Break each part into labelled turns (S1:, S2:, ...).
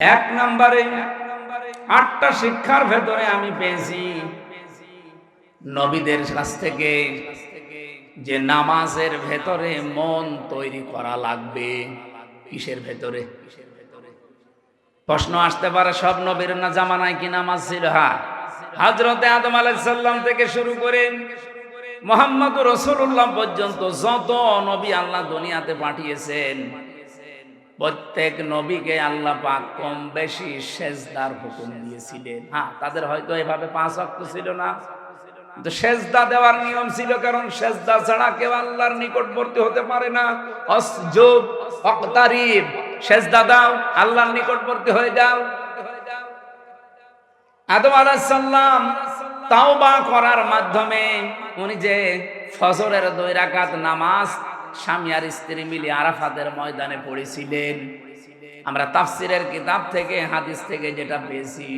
S1: এক নম্বরে 8টা শিক্ষার ভেতরে আমি পেয়েছি নবীদের কাছ থেকে যে নামাজের ভেতরে মন তৈরি করা লাগবে। কিসের ভেতরে? প্রশ্ন আসতে পারে, সব নবীর না জামানায় কি নামাজ ছিল? হ্যাঁ, হযরতে আদম আলাইহিস সালাম থেকে শুরু করে মুহাম্মদ রাসূলুল্লাহ পর্যন্ত যত নবী আল্লাহ দুনিয়াতে পাঠিয়েছেন, প্রত্যেক নবীকে আল্লাহ পাক কম বেশি সেজদার হুকুম দিয়েছিলেন। হ্যাঁ, তাদের হয়তো এভাবে 5 ওয়াক্ত ছিল না, কিন্তু সেজদা দেওয়ার নিয়ম ছিল, কারণ সেজদা ছাড়া কেউ আল্লাহর নিকটবর্তী হতে পারে না। আসজুদ ওয়াক্তারিব, সেজদা দাও, আল্লাহর নিকটবর্তী হয়ে যাও। আদম আলাইহিস সালাম তাওবা করার মাধ্যমে উনি যে ফজরের 2 রাকাত নামাজ স্বামী আর স্ত্রী মিলে আরাফাতের ময়দানে পড়েছিলেন, আমরা তাফসিরের কিতাব থেকে হাদিস থেকে যেটা পেয়েছি,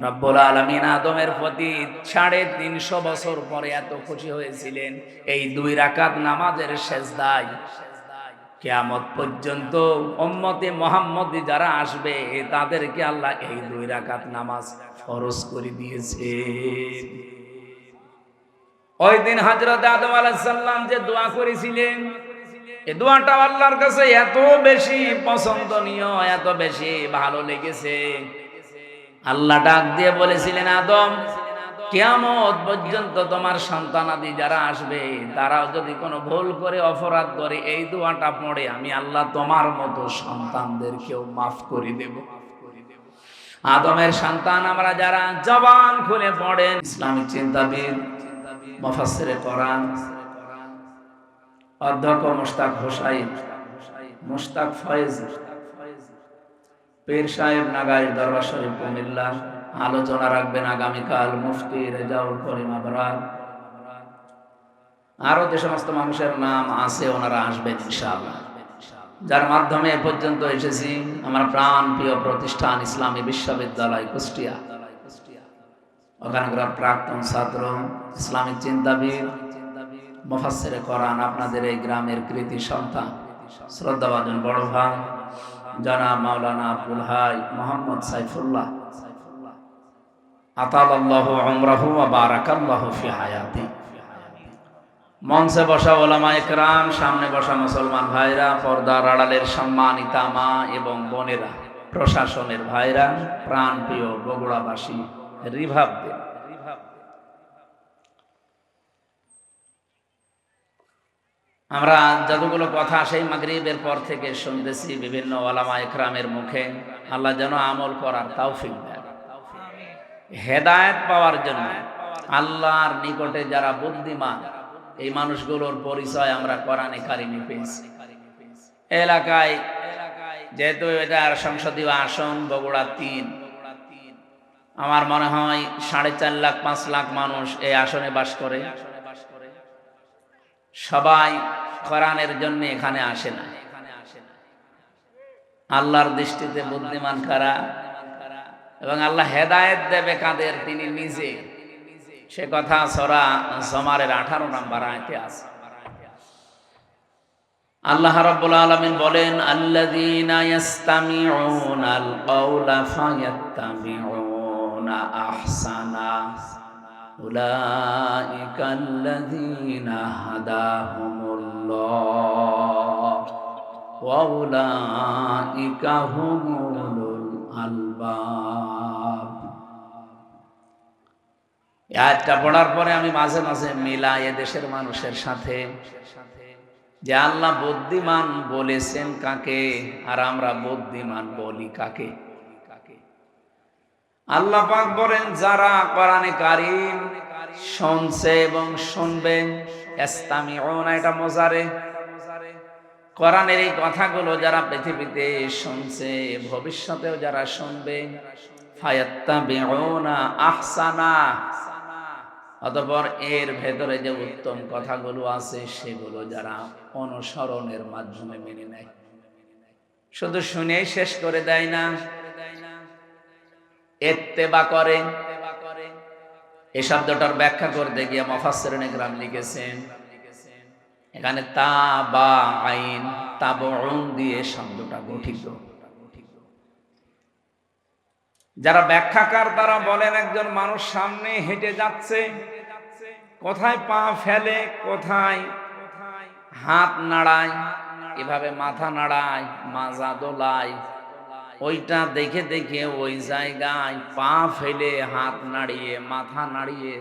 S1: রব্বুল আলামিন আদমের প্রতি 350 বছর পরে এত খুশি হয়েছিলেন এই 2 রাকাত নামাজের সেজদায়। কিয়ামত পর্যন্ত উম্মতে মুহাম্মদী যারা আসবে তাদেরকে আল্লাহ এই 2 রাকাত নামাজ ফরজ করে দিয়েছে। ওই দিন হযরত আদম আলাইহিস সালাম যে দোয়া করেছিলেন, এই দোয়াটা আল্লাহর কাছে এত বেশি পছন্দনীয়, এত বেশি ভালো লেগেছে, আল্লাহ ডাক দিয়ে বলেছিলেন, আদম, কিয়ামত পর্যন্ত তোমার সন্তানাদি যারা আসবে তারাও যদি কোনো ভুল করে অপরাধ করে এই দোয়াটা পড়ে, আমি আল্লাহ তোমার মতো সন্তানদেরকেও মাফ করে দেব। আদমের সন্তান আমরা যারা জবান খুলে পড়েন, ইসলামিক চিন্তাবিদ, মুফাসসিরে কোরআন অধ্যক্ষ মুশতাক হোসাইন, মুশতাক ফয়েজ, পীর সাহেব নাগাই দরবার শরীফ কুমিল্লা, আলোচনা রাখবেন আগামীকাল মুফতি রেজাউল করিম আবরার। আরো যে সমস্ত মানুষের নাম আছে ওনারা আসবেন ইনশাআল্লাহ। যার মাধ্যমে এ পর্যন্ত এসেছি আমার প্রাণ প্রিয় প্রতিষ্ঠান ইসলামী বিশ্ববিদ্যালয় কুষ্টিয়া, ওখানকার প্রাক্তন ছাত্র, ইসলামিক চিন্তাবিদ, মুফাসসিরে কোরআন, আপনাদের এই গ্রামের কৃতি সন্তান, শ্রদ্ধাভাজন বড় ভাই জনাব মাওলানা আব্দুল হাই মোহাম্মদ সাইফুল্লাহ, আতালাল্লাহু উমরাহু ওয়া বারাকাল্লাহু ফি হায়াতি। মঞ্চে বসা ওলামায়ে কেরাম, সামনে বসা মুসলমান ভাইরা, পর্দার আড়ালের সম্মানিতা মা এবং বোনেরা, প্রশাসনের ভাইরা, প্রাণ প্রিয় বগুড়াবাসী, রিভাব দেন। আমরা যতগুলো কথা সেই মাগরিবের পর থেকে শুনতেছি বিভিন্ন ওলামায়ে কেরামের মুখে, আল্লাহ যেন আমল করার তৌফিক দেন, হেদায়েত পাওয়ার জন্য। আল্লাহর নিকটে যারা বুদ্ধিমান, এই মানুষগুলোর পরিচয় আমরা কোরআনে কারিমে পেয়েছি। এলাকায় যেহেতু এটার সংসদীয় আসন বগুড়া 3, আমার মনে হয় 4.5 লাখ 5 লাখ মানুষ এই আসনে বাস করে। সবাই কোরআনের জন্য এখানে আসে না। আল্লাহর দৃষ্টিতে বুদ্ধিমান কারা এবং আল্লাহ হেদায়েত দেবে কাদের তিনি নিজে, সে কথা সূরা জুমারের 18 নম্বর আয়াতে আছে। আল্লাহ রাব্বুল আলামিন বলেন, আল্লাযীনা ইয়াস্তামিউনাল কাওলা ফায়াত্তাবিউনা আহসানা উলাইকাল্লাযীনা হাদাহুমুল্লাহ ওয়া উলাইকা হুমুল আলবাব। আয়াতটা পড়ার পরে আমি মাঝে মাঝে মিলাই দেশের মানুষের সাথে যে আল্লাহ বুদ্ধিমান বলেছেন কাকে আর আমরা বুদ্ধিমান বলি কাকে। আল্লাহ পাক বলেন, যারা কোরআনে কারীম শুনছে এবং শুনবে, ইস্তামিউনা, এটা মুজারে, কোরআনের এই কথাগুলো যারা পৃথিবীতে শুনছে, ভবিষ্যতেও যারা শুনবে, ফায়াত্তাবিউনা আহসানা, অতঃপর এর ভেতরে যে উত্তম কথাগুলো আছে সেগুলো যারা অনুসরণের মাধ্যমে মেনে নেয়, শুধু শুনেই শেষ করে দেয় না, ইত্তেবা করে। এই শব্দটার ব্যাখ্যা করতে গিয়ে মুফাসসিরিনে কেরাম লিখেছেন, এখানে তাবা আইন তাবউন দিয়ে শব্দটা গঠিত। যারা ব্যাখ্যাকার তারা বলেন একজন মানুষ সামনে হেঁটে যাচ্ছে, কোথায় পা ফেলে, কোথায় হাত নাড়ায়, এভাবে মাথা নাড়ায়, মাজা দোলায়, ওইটা দেখে দেখে ওই জায়গায় পা ফেলে হাত নাড়িয়ে মাথা নাড়িয়ে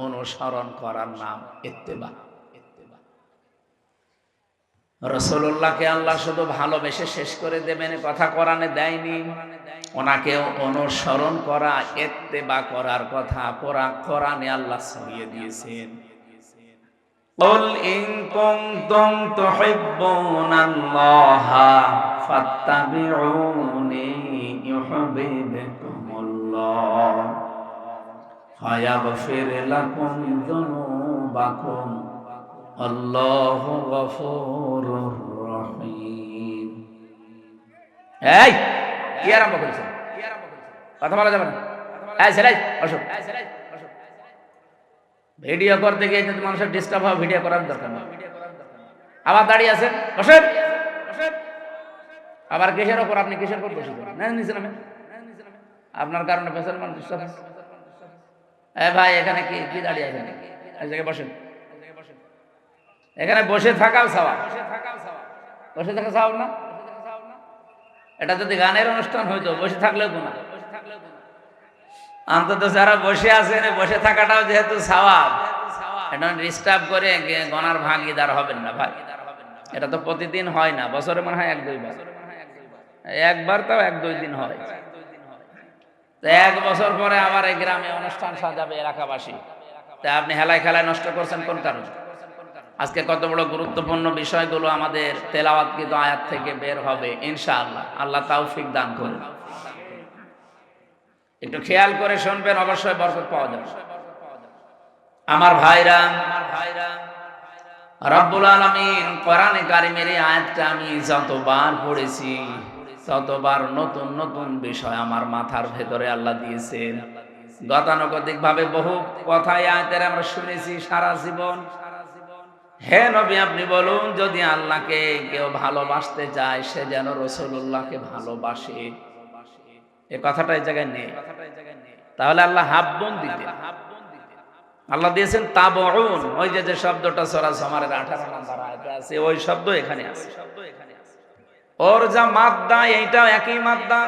S1: অনুসরণ করার নাম ইত্তেবা। রাসূলুল্লাহকে আল্লাহ শুধু ভালোবেসে শেষ করে দেবেন কথা কোরআনে দেয়নি, ওনাকে অনুসরণ করা ইত্তেবা করার কথা কোরআনে আল্লাহ ছড়িয়ে দিয়েছেন। قل إن كنتم تحبون الله فاتبعوني يحببكم الله ويغفر لكم ذنوبكم الله غفور رحيم। এই কি আরম্ভ করেছেন? কথা বলা যাবে না। এই ছেলে বসো। ভিডিও করতে গিয়ে যদি মানুষের ডিস্টার্ব হয় ভিডিও করার দরকার নেই। আবার দাঁড়িয়ে আছেন, বসেন। আবার কিসের ওপর, আপনি কিসের উপর বসে না নিচে নামেন, আপনার কারণে পেছনের মানুষ ডিস্টার্ব। এ ভাই এখানে কি কি দাঁড়িয়ে আছেন? এই জায়গায় বসেন। এখানে বসে থাকাও সওয়াব, বসে থাকা সওয়াব না? এটা যদি গানের অনুষ্ঠান হইতো বসে থাকলেও গুনাহ। অন্তত যারা বসে আছেন বসে থাকাটাও যেহেতু সওয়াব, এটা ডিস্টার্ব করে গনার ভাগিদার হবেন না ভাই। এটা তো প্রতিদিন হয় না, বছরে মনে হয় 1-2 বার, একবার তাও 1-2 দিন হয়। তো 1 বছর পরে আবার এই গ্রামে অনুষ্ঠান সাজাবে এলাকাবাসী, তা আপনি হেলায় খেলায় নষ্ট করছেন কোন কারণে? আজকে কত বড় গুরুত্বপূর্ণ বিষয়গুলো আমাদের তেলাওয়াতকৃত আয়াত থেকে বের হবে ইনশাআল্লাহ। আল্লাহ তাওফিক দান করুন। একটু খেয়াল করে শুনবেন, অবশ্যই বরকত পাওয়া যাবে। আমার ভাইরা, রব্বুল আলামিন কোরআনে কারিমের এই আয়াতটা আমি যতবার পড়েছি ততবার নতুন নতুন বিষয় আমার মাথার ভেতরে আল্লাহ দিয়েছেন। গতানুগতিক ভাবে বহু কথাই আয়াতের আমরা শুনেছি সারা জীবন। হে নবী আপনি বলুন, যদি আল্লাহকে কেউ ভালোবাসতে চায় সে যেন রাসূলুল্লাহকে ভালোবাসে। এই কথাটা এই জায়গায় নেই। তাহলে আল্লাহ হাব্বুন দিতেন, আল্লাহ দিয়েছেন তাবউন। ওই যে শব্দটা সূরা জুমারের 18 নম্বর আয়াতে আছে, ওই শব্দ এখানে আছে। ওর যা মাদ্দা এইটাও একই মাদ্দা।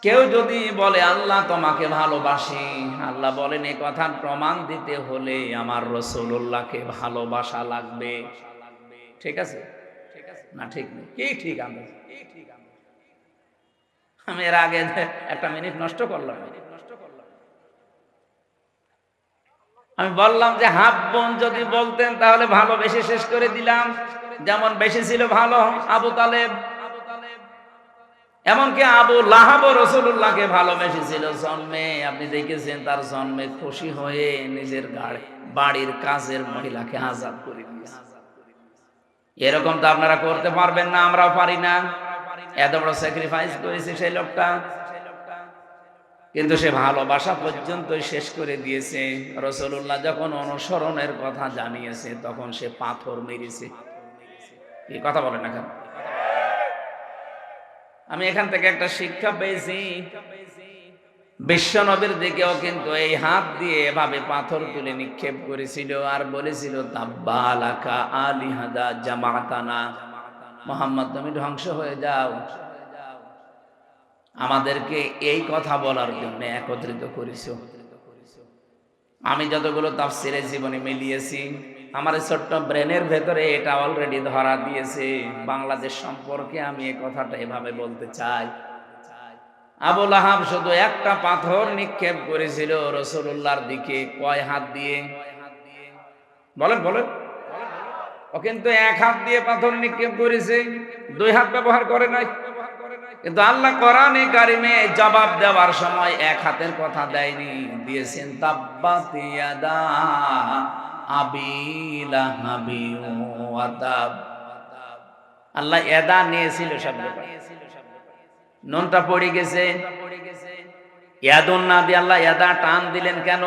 S1: কেউ যদি বলে আল্লাহ তোমাকে ভালোবাসে, আল্লাহ বলেন এই কথার প্রমাণ দিতে হলে আমার রাসূলুল্লাহকে ভালোবাসা লাগবে। ঠিক আছে না? ঠিক নেই কি? ঠিক আমরা আমি এর আগে 1 মিনিট নষ্ট করলাম। আমি বললাম যে হাব্বন যদি বলতেন তাহলে ভালোবেসে শেষ করে দিলাম। যেমন বেশি ছিল ভালো আবু তালেব, এমনকি আবু লাহাব রাসূলুল্লাহকে ভালোবেসেছিল জন্মে। আপনি দেখেছেন তার জন্মে খুশি হয়ে নিজের বাড়ির কাজের মহিলাকে আজাদ করে দিয়েছে। এরকম তো আপনারা করতে পারবেন না, আমরাও পারি না। এত বড় স্যাক্রিফাইস করেছে সেই লোকটা, কিন্তু সে ভালোবাসা পর্যন্তই শেষ করে দিয়েছে। রাসূলুল্লাহ যখন অনুসরণের কথা জানিয়েছে তখন সে পাথর মেরেছে। এই কথা বলেন না কেন? আমি এখান থেকে একটা শিক্ষা পেয়েছি, বিশ্ব নবীর দিকেও কিন্তু এই হাত দিয়ে এভাবে পাথর তুলে নিক্ষেপ করেছিল আর বলেছিল তাব্বালাকা আলিহাদা জামাতানা, মুহাম্মদ তুমি ধ্বংস হয়ে যাও, আমাদেরকে এই কথা বলার জন্য একত্রিত করেছো। আমি যতগুলো তাফসিরে জীবনে মিলিয়েছি, আমার ছোট্ট ব্রেনের ভেতরে এটা অলরেডি ধরা দিয়েছে। বাংলাদেশ সম্পর্কে আমি এই কথাটা এভাবে বলতে চাই, আবু লাহাব শুধু একটা পাথর নিক্ষেপ করেছিল রাসূলুল্লাহর দিকে। কয় হাত দিয়ে বলেন বলেন? ও কিন্তু 1 হাত দিয়ে পাথর নিক্ষেপ করেছে, 2 হাত ব্যবহার করে নাই। কিন্তু আল্লাহ কোরআনে কারিমে জবাব দেওয়ার সময় 1 হাতের কথা দেয়নি, দিয়েছেন তাব্বাত ইয়াদা আবি লাহাবি ওয়া তাব। আল্লাহ ইয়াদা নিয়েছিল শব্দটা, নুনটা পড়ে গেছে। ইয়াদুন না দিয়ে আল্লাহ ইয়াদা টান দিলেন কেন?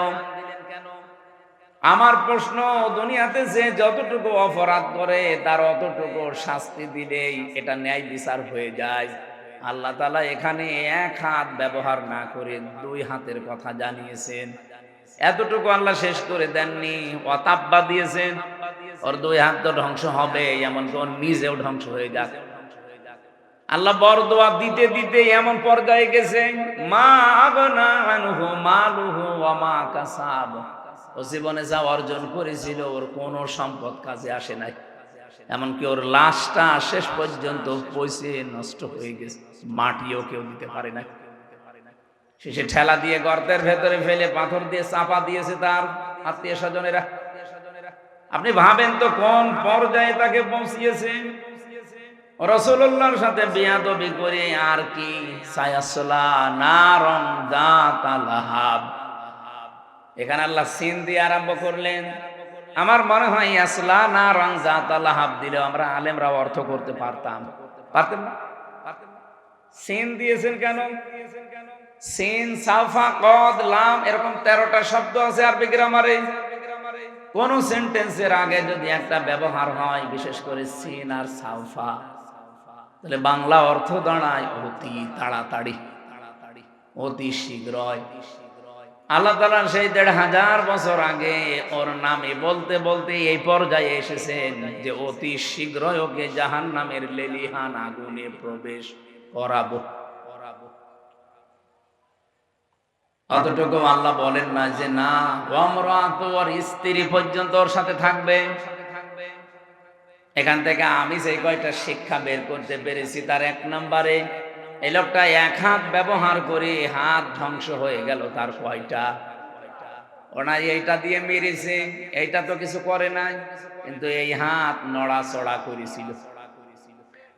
S1: আমার প্রশ্ন, দুনিয়াতে যে যতটুকু অপরাধ করে তার অতটুকু শাস্তি দিলেই এটা ন্যায় বিচার হয়ে যায়। আল্লাহ তাআলা এখানে এক হাত ব্যবহার না করে দুই হাতের কথা জানিয়েছেন। এতটুকু আল্লাহ শেষ করে দেননি, অতাব্বা দিয়েছেন ওর দুই হাত তো ধ্বংস হবে, এমনকি ওর নিজেও ধ্বংস হয়ে যাক। আল্লাহ বরদোয়া দিতে দিতে এমন পর্যায়ে গেছে, মা আগনা আনহু মালুহু ওয়া মা কাসাব। ও জীবনে যা অর্জন করেছিল ওর কোনো সম্পদ কাজে আসে নাই, এমনকি ওর লাশটা শেষ পর্যন্ত পচে নষ্ট হয়ে গেছে, মাটিও কেউ দিতে পারে না। শেষে ঠেলা দিয়ে গর্তের ভেতরে ফেলে পাথর দিয়ে চাপা দিয়েছে তার আত্মীয় স্বজনেরা। আপনি ভাবেন তো কোন পর্যায়ে তাকে পৌঁছিয়েছে। রাসূলুল্লাহর সাথে বেয়াদবি করে আর কি, সায়াসলা নারন যাতা লাহাব। এখানে আল্লাহ সিন দিয়ে আরম্ভ করলেন। আমার মনে হয় ইয়াসলা নারন যাতা লাহাব দিলে আমরা আলেমরা অর্থ করতে পারতাম, পারতেন না? সিন দিয়েছেন কেন? সিন, সাফা, কদ, লাম এরকম 13টা শব্দ আছে আরবি গ্রামারে। কোন সেন্টেন্সের আগে যদি একটা ব্যবহার হয়, বিশেষ করে সিন আর সাফা, তাহলে বাংলা অর্থ দাঁড়ায় অতি তাড়াতাড়ি, অতি শীঘ্রই। আল্লাহ তাআলা সেই 1500 বছর আগে ওর নামে বলতে বলতে এই পর্যায়ে এসেছেন যে অতি শীঘ্রই ওকে জাহান্নামের লেলিহান আগুনে প্রবেশ করাবো। অতটুকু আল্লাহ বলেন না যে না, ওর স্ত্রী পর্যন্ত ওর সাথে থাকবে। এখান থেকে আমি যে কয়টা শিক্ষা বের করতে পেরেছি, তার 1 নম্বরে এই লোকটা এক হাত ব্যবহার করে হাত ধ্বংস হয়ে গেল। তার কয়টা? ওনা এইটা দিয়ে মেরেছে, এইটা তো কিছু করে নাই, কিন্তু এই হাত নড়াচড়া করেছিল।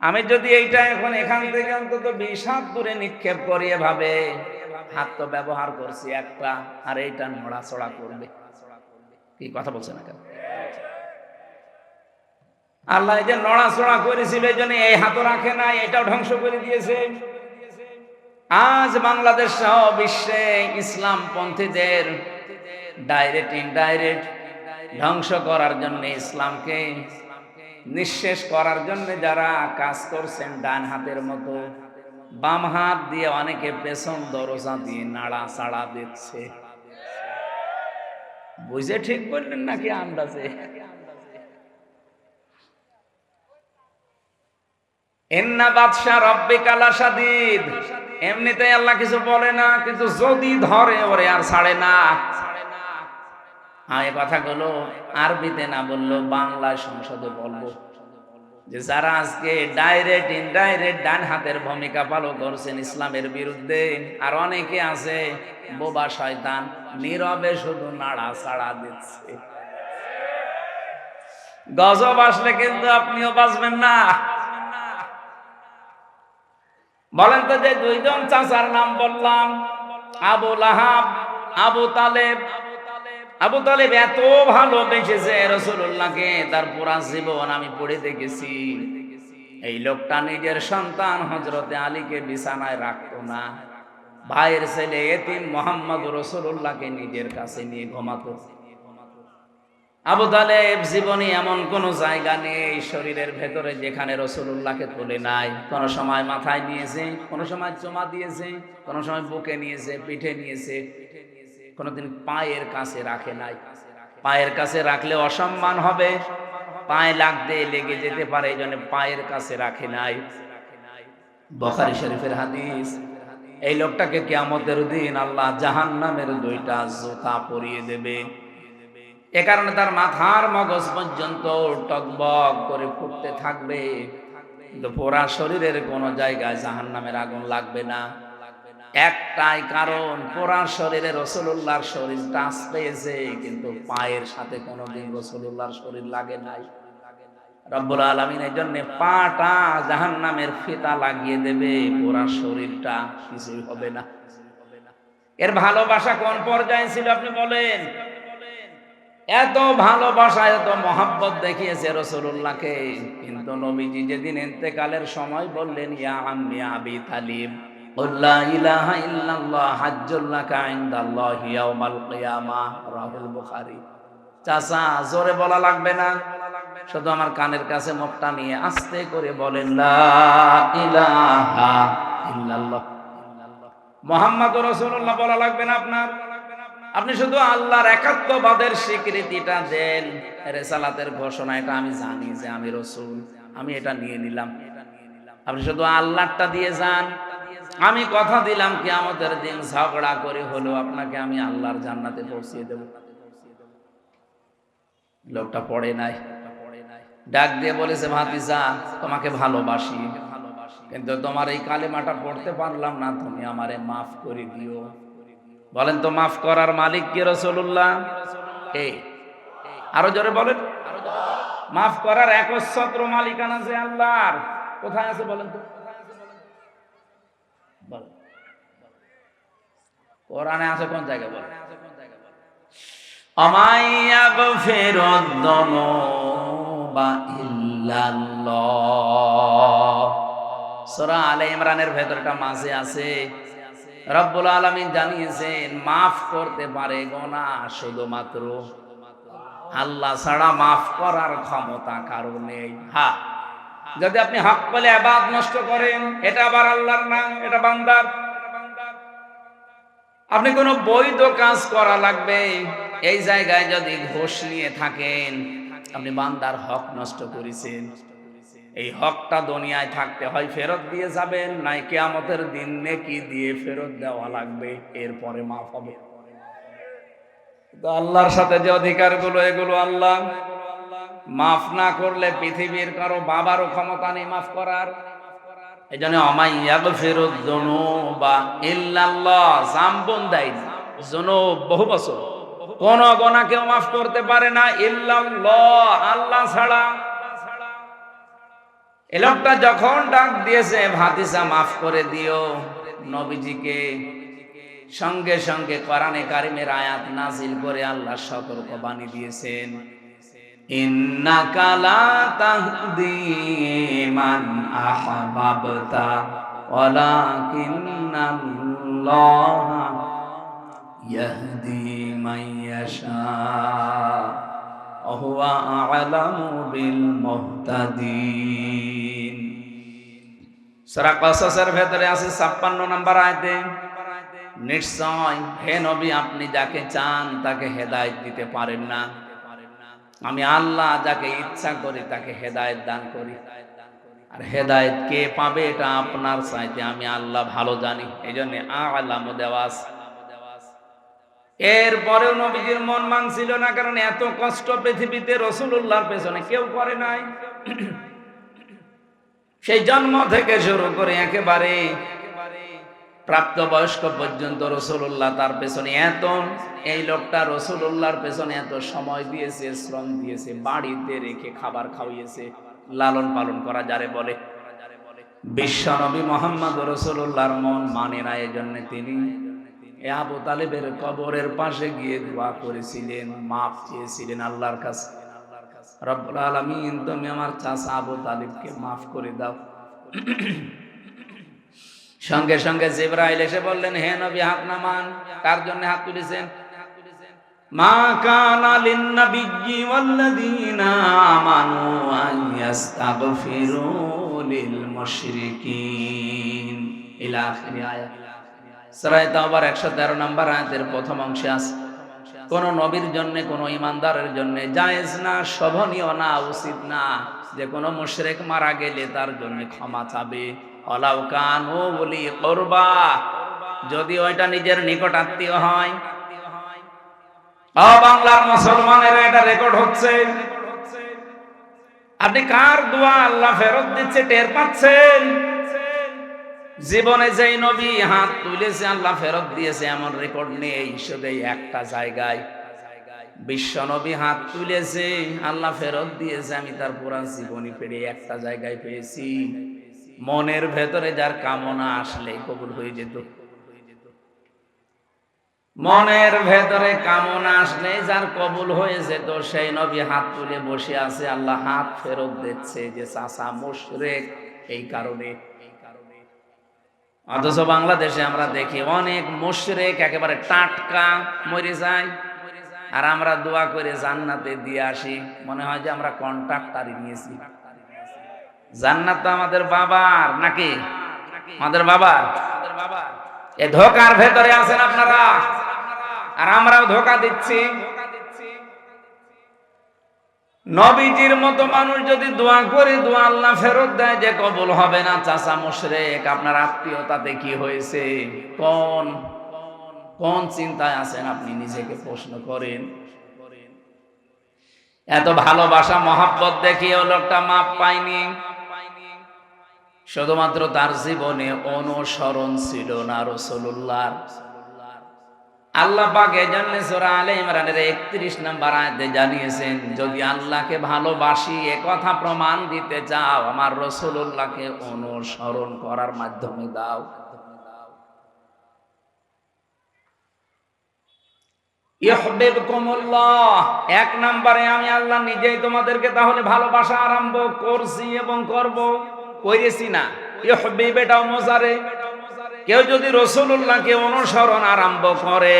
S1: আমি যদি এইটা এখন এখান থেকে অন্তত 20 হাত দূরে নিক্ষেপ করি, এভাবে হাত তো ব্যবহার করছি একটা, আর এইটা নড়াচড়া করবে। কি কথা বলছে না কেন? আল্লাহ যে নড়াচড়া করেছিল এই জন্য এই হাতও রাখে নাই, এটাও ধ্বংস করে দিয়েছে। আজ বাংলাদেশ সহ বিশ্বে ইসলাম পন্থীদের ডাইরেক্ট ইনডাইরেক্ট ধ্বংস করার জন্য, ইসলামকে নিঃশেষ করার জন্য যারা কাজ করছেন, ডান হাতের মতো বাম হাত দিয়ে অনেকে পেছন দরজা দিয়ে নাড়াচাড়া দিচ্ছে। বুঝে ঠিক বললেন নাকি আন্দাজে? ইন্না বাতশা রাব্বিকা লাশাদীদ। এমনিতেই আল্লাহ কিছু বলে না, কিন্তু যদি ধরে ওরে আর ছাড়ে না। এই কথাগুলো আরবিতে না বললো, বাংলায় সংসদে বলবো যে যারা আজকে ডাইরেক্ট ইনডাইরেক্ট ডান হাতের ভূমিকা পালন করছেন ইসলামের বিরুদ্ধে, আর অনেকে আছে বোবা শয়তান, নীরবে শুধু নাড়াচাড়া দিচ্ছে। গজব আসলে কিন্তু আপনিও বাঁচবেন না। বলেন তো, যে 2 জন চাচার নাম বললাম, আবু লাহাব, আবু তালেব। আবু তালেব এত ভালোবেসেছে রাসূলুল্লাহকে, তার পুরা জীবন আমি পড়ে দেখেছি। এই লোকটা নিজের সন্তান হযরতে আলীকে বিছানায় রাখতো না, ভাইয়ের ছেলে এতিম মুহাম্মদ রাসূলুল্লাহকে নিজের কাছে নিয়ে ঘুমাতো। আবু তালেব জীবনে এমন কোন জায়গা নেই শরীরের ভেতরে যেখানে রাসূলুল্লাহকে তোলে নাই। কোন সময় মাথায় নিয়েছে, কোন সময় চুমা দিয়েছে, কোন সময় বুকে নিয়েছে, পিঠে নিয়েছে, কোনদিন পায়ের কাছে রাখে নাই। পায়ের কাছে রাখলে অসম্মান হবে, পায়ে লাগতে লেগে যেতে পারে, এই জন্য পায়ের কাছে রাখে নাই। বুখারী শরীফের হাদিস। এই লোকটাকে কিয়ামতের দিন আল্লাহ জাহান্নামের 2টা জুতা পরিয়ে দেবে। এ কারণে তার মাথার মগজ পর্যন্ত টকবক করে ফুটতে থাকবে, কিন্তু পুরা শরীরের কোন জায়গায় জাহান্নামের আগুন লাগবে না। একটাই কারণ, পুরা শরীরে রাসূলুল্লাহর শরীর টাচ পেয়েছে, কিন্তু পায়ের সাথে কোনোদিন রাসূলুল্লাহর শরীর লাগে নাই। রব্বুল আলামিন এই জন্য পাটা জাহান্নামের ফিতা লাগিয়ে দেবে, পুরা শরীরটা কিছুই হবে না। এর ভালোবাসা কোন পর্যায়ে ছিল আপনি বলেন? এত ভালোবাসা, এত মহব্বত দেখিয়েছে রাসূলুল্লাহকে, কিন্তু নবীজি যেদিন ইন্তেকালের সময় বললেন, ইয়া আম্মি আবি তালিব লা ইলাহা ইল্লাল্লাহ হাজ্জুল লাকা ইনদাল্লাহি ইয়াউমাল কিয়ামাহ, রাহুল বুখারী। চাচা, জোরে বলা লাগবে না, শুধু আমার কানের কাছে মুখটা নিয়ে আস্তে করে বলেন, লা ইলাহা ইল্লাল্লাহ। মুহাম্মাদুর রাসূলুল্লাহ বলা লাগবে না আপনার। আপনি শুধু আল্লাহর একাত্মবাদের স্বীকৃতিটা দেন, রিসালাতের ঘোষণা, এটা আমি জানি যে আমি রাসূল, আমি এটা নিয়ে নিলাম। আপনি শুধু আল্লাহটা দিয়ে যান। আমি কথা দিলাম কিয়ামতের দিন ঝগড়া করে হলেও আপনাকে আমি আল্লাহর জান্নাতে পৌঁছিয়ে দেব। লোকটা পড়ে নাই, ডাক দিয়ে বলেছে, ভাতিজা তোমাকে ভালোবাসি, কিন্তু তোমার এই কালেমাটা পড়তে পারলাম না, তুমি আমারে মাফ করে দিও। বলেন তো মাফ করার মালিক কে? রাসূলুল্লাহ। কে? আরো জোরে বলেন। মাফ করার একচ্ছত্র মালিকানা যে আল্লাহর, কোথায় আছে বলেন তো? কোরআনে আছে কোন জায়গায়? বলেন। আমাইয়াগফিরুদ যুনুবা ইল্লাল্লাহ। সূরা আলে ইমরানের ভেতরটা মাঝে আছে। রব্বুল আলামিন জানিয়েছেন মাফ করতে পারে গুনাহ শুধুমাত্র আল্লাহ ছাড়া, মাফ করার ক্ষমতা কারো নেই। হ্যাঁ, যদি আপনি হক বলে ইবাদত নষ্ট করেন, এটা আবার আল্লাহর না, এটা বান্দার। আপনি কোনো বৈধ কাজ করা লাগবে, এই জায়গায় যদি ঘুষ নিয়ে থাকেন, আপনি বান্দার হক নষ্ট করেছেন। এই হকটা দুনিয়ায় থাকতে হয় ফেরত দিয়ে যাবেন, নাই কিয়ামতের দিন নেকি দিয়ে ফেরত দেওয়া লাগবে, এরপরে মাফ হবে। তো আল্লাহর সাথে যে অধিকারগুলো, এগুলো আল্লাহ মাফ না করলে পৃথিবীর কারো বাবারও ক্ষমতা নেই মাফ করার। এই জন্য আমাইয়াগফিরুদ যুনুবা ইল্লাল্লাহ, জামবুন দাইন, যুনুব বহু বছর, কোন গুনাহ কেউ মাফ করতে পারে না ইল্লাল্লাহ, আল্লাহ ছাড়া। এই লোকটা যখন ডাক দিয়েছে, ভাতিজা মাফ করে দিও নবীজিকে, সঙ্গে সঙ্গে কোরআনে কারিমের আয়াত নাজিল করে আল্লাহ সতর্ক বাণী দিয়েছেন, ইন্নাকা লা তাহদি মান আহবাবতা ওয়ালাকিন্নাল্লাহা ইয়াহদি মান ইয়াশা ওয়া হুয়া আ'লামু বিল মুহতাদিন। সূরা কসসের ভেতরে আছে 56 নম্বর আয়াতে, নিশ্চয় হে নবী আপনি যাকে চান তাকে হেদায়েত দিতে পারেন না, আমি আল্লাহ যাকে ইচ্ছা করি তাকে হেদায়েত দান করি। আর হেদায়েত কে পাবে এটা আপনার চাইতে আমি আল্লাহ ভালো জানি, এই জন্য আ'লামু দেওয়াস। এরপরেও নবীজির মন মানছিল না, কারণ এত কষ্ট পৃথিবীতে রাসূলুল্লাহর পেছনে কেউ করে নাই। সেই জন্ম থেকে শুরু করে একেবারে প্রাপ্তবয়স্ক পর্যন্ত রাসূলুল্লাহ তার পেছনে এত, এই লোকটা রাসূলুল্লাহর পেছনে এত সময় দিয়েছে, শ্রম দিয়েছে, বাড়িতে রেখে খাবার খাওয়িয়েছে, লালন পালন করা যারে বলে। বিশ্বনবী মুহাম্মদ রাসূলুল্লাহর মন মানে না, এজন্য তিনি আবু তালেবের কবরের পাশে গিয়ে দোয়া করেছিলেন, মাফ চেয়েছিলেন আল্লাহর কাছে, রব্বুল আলামিন তুমি আমার চাচা আবু তালেবকে মাফ করে দাও। সঙ্গে সঙ্গে জিবরাইল এসে বললেন, হে নবী হাত নামান। কার জন্য হাত তুলেছেন? মা কানা লিন-নাবিয়্যি ওয়াল্লাযীনা আমানু আন ইস্তাগফিরু লিল মুশরিকিন ইলা আখির আয়াত। সূরা তাওবার 113 নম্বর আয়াতের প্রথম অংশে আছে, কোন নবীর জন্য, কোন ঈমানদারের জন্য জায়েজ না, শোভনীয় না, উচিত না যে কোন মুশরিক মারা গেলে তার জন্য ক্ষমা চাবে। ওয়ালাউ কানু উলি কুরবা, যদি ওইটা নিজের নিকট আত্মীয় হয়। বাংলার মুসলমানেরা এটা রেকর্ড হচ্ছে। আপনি কার দোয়া আল্লাহ ফেরত দিচ্ছে টের পাচ্ছেন? জীবনে যেই নবী হাত তুলেছে আল্লাহ ফেরত দিয়েছে এমন রেকর্ড নেই, শুধু একটা জায়গায় বিশ্ব নবী হাত তুলেছে আল্লাহ ফেরত দিয়েছে, আমি তার পুরা জীবনী পেরে একটা জায়গায় পেয়েছি। মনের ভেতরে যার কামনা আসলে কবুল হয়ে যেত, মনের ভেতরে কামনা আসলে যার কবুল হয়ে যেত, সেই নবী হাত তুলে বসে আছে, আল্লাহ হাত ফেরত দিচ্ছে যে চাচা মুশরিক এই কারণে। অথচ বাংলাদেশে আমরা দেখি অনেক মুশরিক একেবারে টাটকা মরে যায়, আর আমরা দোয়া করে জান্নাতে দিয়ে আসি, মনে হয় যে আমরা কন্ট্রাক্টারি নিয়েছি। জান্নাত তো আমাদের বাবার নাকি? আমাদের বাবা এই ধোকার ভেতরে আছেন আপনারা, আর আমরাও ধোকা দিচ্ছি। নবীজির মতো মানুষ যদি দোয়া করে দোয়া আল্লাহ ফেরত দেয় যে কবুল হবে না, চাচা মুশরিক, আপনার আত্মীয়তাতে কি হয়েছে? কোন কোন চিন্তায় আছেন আপনি নিজেকে প্রশ্ন করেন। এত ভালোবাসা মহাব্বত দেখিয়েও লোকটা মাপ পায়নি, শুধুমাত্র তার জীবনে অনুসরণ ছিল না রাসূলুল্লাহ। আল্লাহ পাক এজন্য সূরা আলে ইমরানের 31 নম্বর আয়াতে জানিয়েছেন, যদি আল্লাহকে ভালোবাসি এ কথা প্রমাণ দিতে চাও, আমার রাসূলুল্লাহকে অনুসরণ করার মাধ্যমে দাও। ইউহিব্বুকুমুল্লাহ, এক নম্বরে আমি আল্লাহ নিজেই তোমাদেরকে তাহলে ভালোবাসা আরম্ভ করছি এবং করব। করেছি না, ইউহিব্বু এটাও মুজারে। কেউ যদি রাসূলুল্লাহকে অনুসরণ আরম্ভ করে,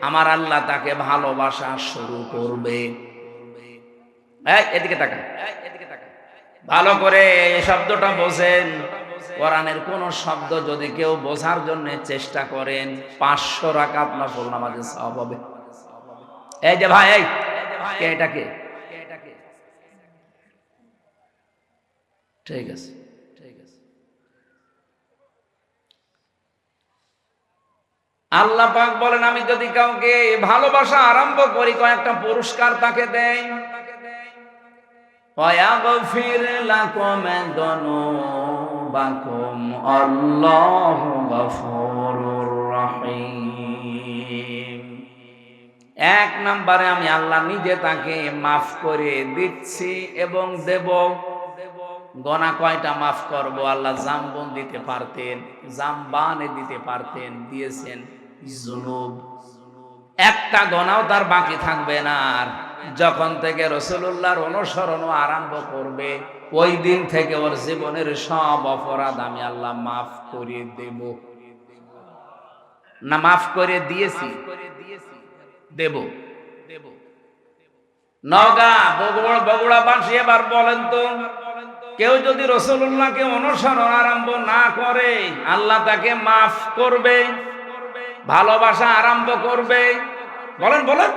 S1: আমার আল্লাহ তাকে ভালোবাসা শুরু করবে। এদিকে তাকান, ভালো করে এই শব্দটা বোঝেন। কোরআনের কোন শব্দ যদি কেউ বোঝার জন্য চেষ্টা করেন, 500 রাকাত নফল নামাজের সওয়াব হবে। এই যে ভাই, এই কে এটা কে? ঠিক আছে, ঠিক আছে। আল্লাহ পাক বলেন, আমি যদি কাউকে ভালোবাসা আরম্ভ করি, কয়েকটা পুরস্কার তাকে দেই। ওয়াগফির লাকুম যুনুবাকুম আল্লাহু গফুরুর রহিম। এক নম্বরে আমি আল্লাহ নিজে তাকে মাফ করে দিচ্ছি এবং দেব। গোনা কয়টা মাফ করব? আল্লাহ জামবন দিতে পারতেন, জামবানে দিতে পারতেন, দিয়েছেন যুনুব। একটা গোনাও তার বাকি থাকবে না। আর যখন থেকে রাসূলুল্লাহর অনুসরণ আরম্ভ করবে, ওই দিন থেকে ওর জীবনের সব অপরাধ আমি আল্লাহ মাফ করে দেব। না মাফ করে দিয়েছি, দেব। নওগাঁ বগুড়াবাসী এবার বলেন তো, কেউ যদি রাসূলুল্লাহকে অনুসরণ আরম্ভ না করে, আল্লাহ তাকে মাফ করবে, ভালোবাসা আরম্ভ করবে? বলেন বলেন।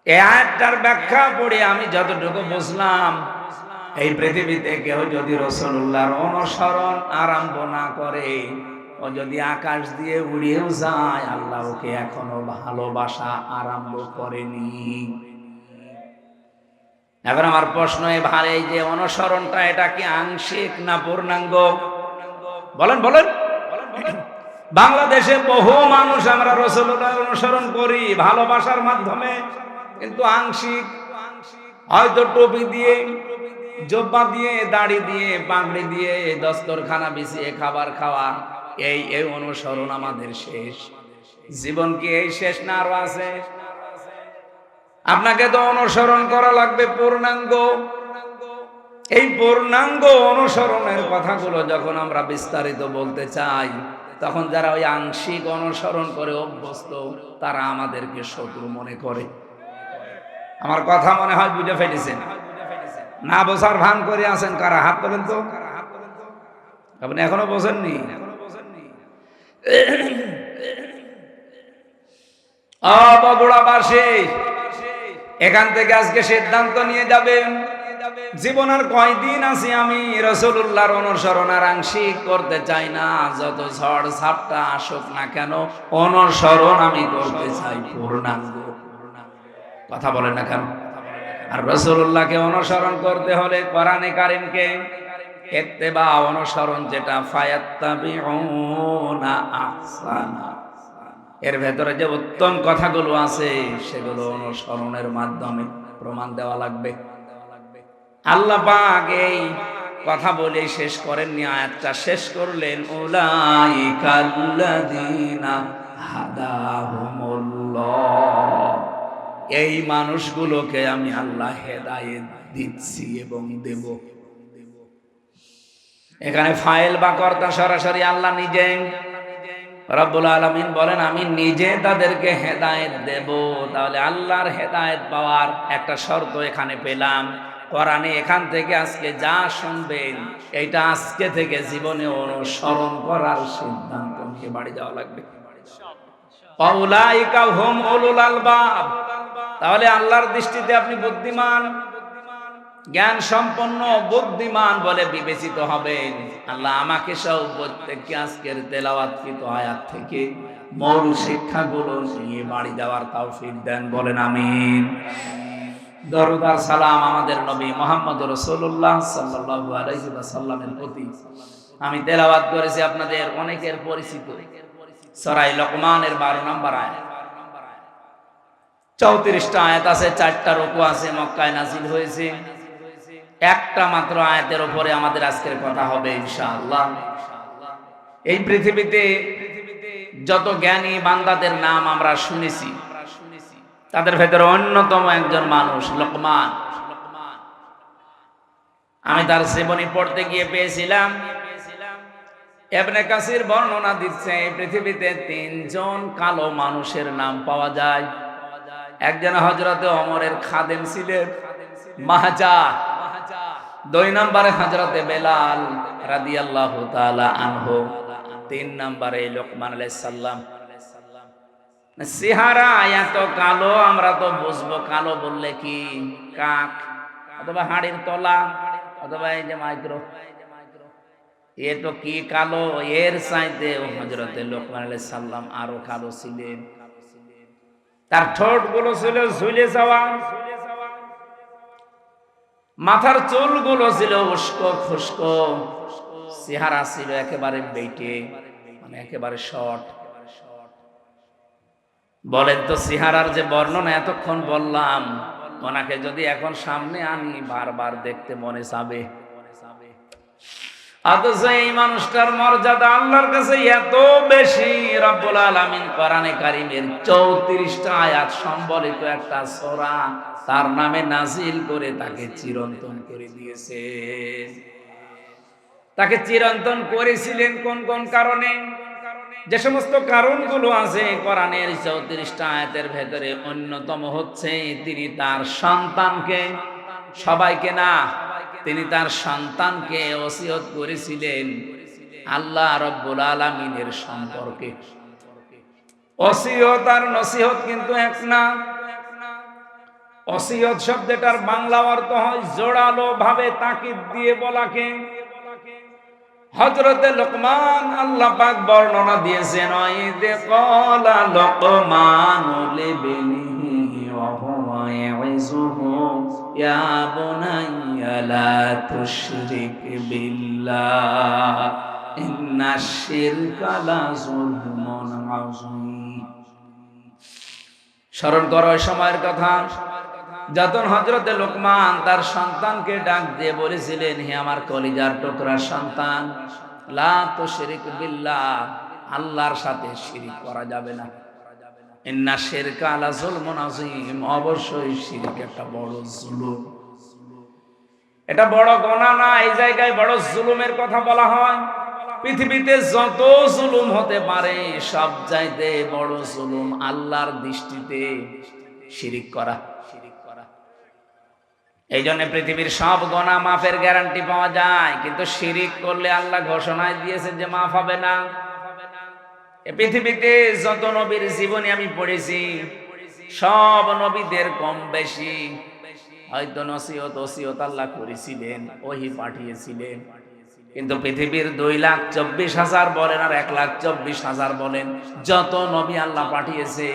S1: এই আয়াতটার ব্যাখ্যা পড়ে আমি যতটুকু বুঝলাম, এই পৃথিবীতে কেউ যদি রাসূলুল্লাহর অনুসরণ আরম্ভ না করে, ও যদি আকাশ দিয়ে উড়িয়েও যায়, আল্লাহ ওকে এখনো ভালোবাসা আরম্ভ করেনি। এখন আমার প্রশ্ন, ভাই এই যে অনুসরণটা, এটা কি আংশিক না পূর্ণাঙ্গ? বলেন বলেন। বাংলাদেশে বহু মানুষ আমরা রাসূলুল্লাহর অনুসরণ করি ভালোবাসার মাধ্যমে, কিন্তু আংশিক। হয়তো টুপি দিয়ে, জুব্বা দিয়ে, দাড়ি দিয়ে, পাগড়ি দিয়ে, দস্তরখানা বিছিয়ে খাবার খাওয়া, এই অনুসরণ আমাদের শেষ। জীবন কি এই শেষ না আরো আছে? আপনাকে তো অনুসরণ করা লাগবে পূর্ণাঙ্গ। এই পূর্ণাঙ্গ অনুসরণের কথাগুলো যখন আমরা বিস্তারিত বলতে চাই, তখন যারা ওই আংশিক অনুসরণ করে অভ্যস্ত, তারা আমাদেরকে শত্রু মনে করে। আমার কথা মনে হয় বুঝে ফেলেছেন। না বোঝার ভান করে আছেন কারা? হাত তোলেন তো। আপনি এখনো বোঝেননি? বগুড়াবাসী, এখান থেকে আজকে সিদ্ধান্ত নিয়ে যাবেন, জীবন আর কয়দিন আছি আমি রাসূলুল্লাহর অনুসরণ আর আংশিক করতে চাই না। যত ঝড় ঝাপটা আসুক না কেন, অনুসরণ আমি করতে চাই পূর্ণাঙ্গ। কথা বলেন না কেন? আর রাসূলুল্লাহকে অনুসরণ করতে হলে কোরআনে কারীমকে ইত্তেবা, অনুসরণ যেটা, ফায়াত্তাবিউনা আহসানা, এর ভেতরে যে উত্তম কথাগুলো আছে, সেগুলো অনুসরণের মাধ্যমে প্রমাণ দেওয়া লাগবে। আল্লাহ পাক এই কথা বলে শেষ করেননি, আয়াতটা শেষ করলেন, উলাইকাল্লাযীনা হাদাহুমুল্লাহ, এই মানুষগুলোকে আমি আল্লাহ হেদায়েত দিচ্ছি এবং দেব। এখানে ফাইল বা কর্তা সরাসরি আল্লাহ নিজে। রব্বুল আলামিন বলেন, আমি নিজে তাদেরকে হেদায়েত দেব। তাহলে আল্লাহর হেদায়েত পাওয়ার একটা শর্ত এখানে পেলাম, কোরআনে এখান থেকে আজকে যা শুনবেন এটা আজকে থেকে জীবনে অনুসরণ করার সিদ্ধান্ত নিয়ে বাড়ি যাওয়া লাগবে। আউলাইকা হুম উলুল আলবাব। তাহলে আল্লাহর দৃষ্টিতে আপনি বুদ্ধিমান, জ্ঞান সম্পন্ন, বুদ্ধিমান বলে বিবেচিত হবেন। আল্লাহ আমাকে সহ প্রত্যেককে আজকের তেলাওয়াতকৃত আয়াত থেকে মূল শিক্ষাগুলো নিয়ে বাড়ি যাওয়ার তৌফিক দেন, বলেন আমিন। দরুদ আর সালাম আমাদের নবী মুহাম্মদ রাসূলুল্লাহ সাল্লাল্লাহু আলাইহি ওয়াসাল্লামের প্রতি। আমি তেলাওয়াত করেছি আপনাদের অনেকের পরিচিত সূরা লোকমানের 12 নম্বর আয়াত। 34টা আয়াত আছে, 4টা রুকু আছে, মক্কায় নাযিল হয়েছে। একটা মাত্র আয়াতের উপরে আমাদের আজকের কথা হবে ইনশাআল্লাহ। এই পৃথিবীতে যত জ্ঞানী বান্দাদের নাম আমরা শুনেছি, তাদের ভেতরে অন্যতম একজন মানুষ লোকমান। আমি তার জীবনী পড়তে গিয়ে পেয়েছিলাম, ইবনে কাসির বর্ণনা দিচ্ছে এই পৃথিবীতে 3 জন কালো মানুষের নাম পাওয়া যায়। একজন হযরতে ওমরের খাদেম ছিলেন, মাহজা। 2 নম্বরে হযরতে বেলাল রাদিয়াল্লাহু তাআলা আনহু। 3 নম্বরে লোকমান আলাইহিস সালাম। চেহারা এত কালো, আমরা তো বুঝবো কালো বললে কি কাক অথবা হাড়ির তলা অথবা এই যে মাইক্রো, এ তো কি কালো। এর চাইতে হযরতে লোকমান আলাইহিস সালাম আরো কালো ছিলেন। তার ঠোঁট গুলো ছিল ঝুলে যাওয়া, মাথার চুলগুলো ছিল উস্কো খুস্কো, চেহারা ছিল একেবারে বেটে, মানে একেবারে শর্ট। বলেন তো চেহারার যে বর্ণনা এতক্ষণ বললাম, ওনাকে যদি এখন সামনে আনি বারবার দেখতে মনে চাবে। অথচ এই মানুষটার মর্যাদা আল্লাহর কাছে এত বেশি, রব্বুল আলামিন কোরআনে কারীমের 34টা আয়াত সম্বলিত একটা সূরা তার নামে নাজিল করে তাকে চিরন্তন করে দিয়েছে। তাকে চিরন্তন করেছিলেন কোন কোন কারণে? যে সমস্ত কারণগুলো আছে কোরআনের 34টা আয়াতের ভেতরে, অন্যতম হচ্ছে তিনি তার সন্তানকে, সবাইকে না, তিনি তার সন্তানকে ওসিয়ত করেছিলেন আল্লাহ রাব্বুল আলামিনের সম্পর্কে। ওসিয়ত আর নসিহত কিন্তু এক না। ওসিয়ত শব্দটার বাংলা অর্থ হয় জোরালো ভাবে তাকিদ দিয়ে বলাকে। হযরতে লোকমান আল্লাহ পাক বর্ণনা দিয়েছেন, ওয়াইদে ক্বালা লোকমানু লিবনিহি ওয়া হুয়া ইয়াইযুহু ইয়া বুনাইয়া লা তুশরিক বিল্লাহ ইন্নাশ শিরকা লা যুলমুন আযীম। স্মরণ করো ওই সময়ের কথা যখন হযরতে লোকমান তার সন্তানকে ডাক দিয়ে বলেছিলেন, হে আমার কলিজার টুকরা সন্তান, লা তুশরিক বিল্লাহ, আল্লাহর সাথে শিরিক করা যাবে না। ইন্না শিরকা লা যুলমুন আযীম, অবশ্যই শিরিক একটা বড় জুলুম। এটা বড় গুনাহ না, এই জায়গায় বড় জুলুমের কথা বলা হয়। পৃথিবীতে যত জুলুম হতে পারে সব চাইতে বড় জুলুম আল্লাহর দৃষ্টিতে শিরিক করা। এই জন্য পৃথিবীর সব গুনাহ মাফের গ্যারান্টি পাওয়া যায়, কিন্তু শিরিক করলে আল্লাহ ঘোষণায় দিয়েছে যে মাফ হবে না। এই পৃথিবীতে যত নবীর জীবনী আমি পড়েছি, সব নবীদের কম বেশি হয়তো নসিহত ওসিয়ত আল্লাহ করেছিলেন, ওহী পাঠিয়েছিলেন। কিন্তু পৃথিবীর 2,24,000 বলেন আর 1,24,000 বলেন, যত নবী আল্লাহ পাঠিয়েছে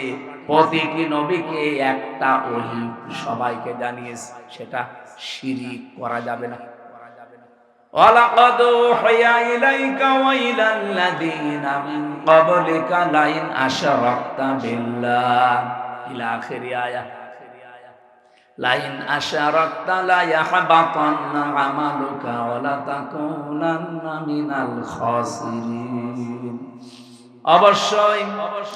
S1: প্রতিটি নবীকে একটা ওহী সবাইকে জানিয়েছে, সেটা শিরিক করা যাবে না। ওয়ালাকাদ উহিয়া ইলাইকা ওয়া ইলাল্লাযীনা মিন ক্বাবলিকা লাইন আশরাকতা বিল্লাহ ইলা আখিরি আয়াত। লাইন আশরাকতা লা ইয়াহবাতান্না আমালুকা ওয়া লা তাকুনান্না মিনাল খাসিরিন। অবশ্যই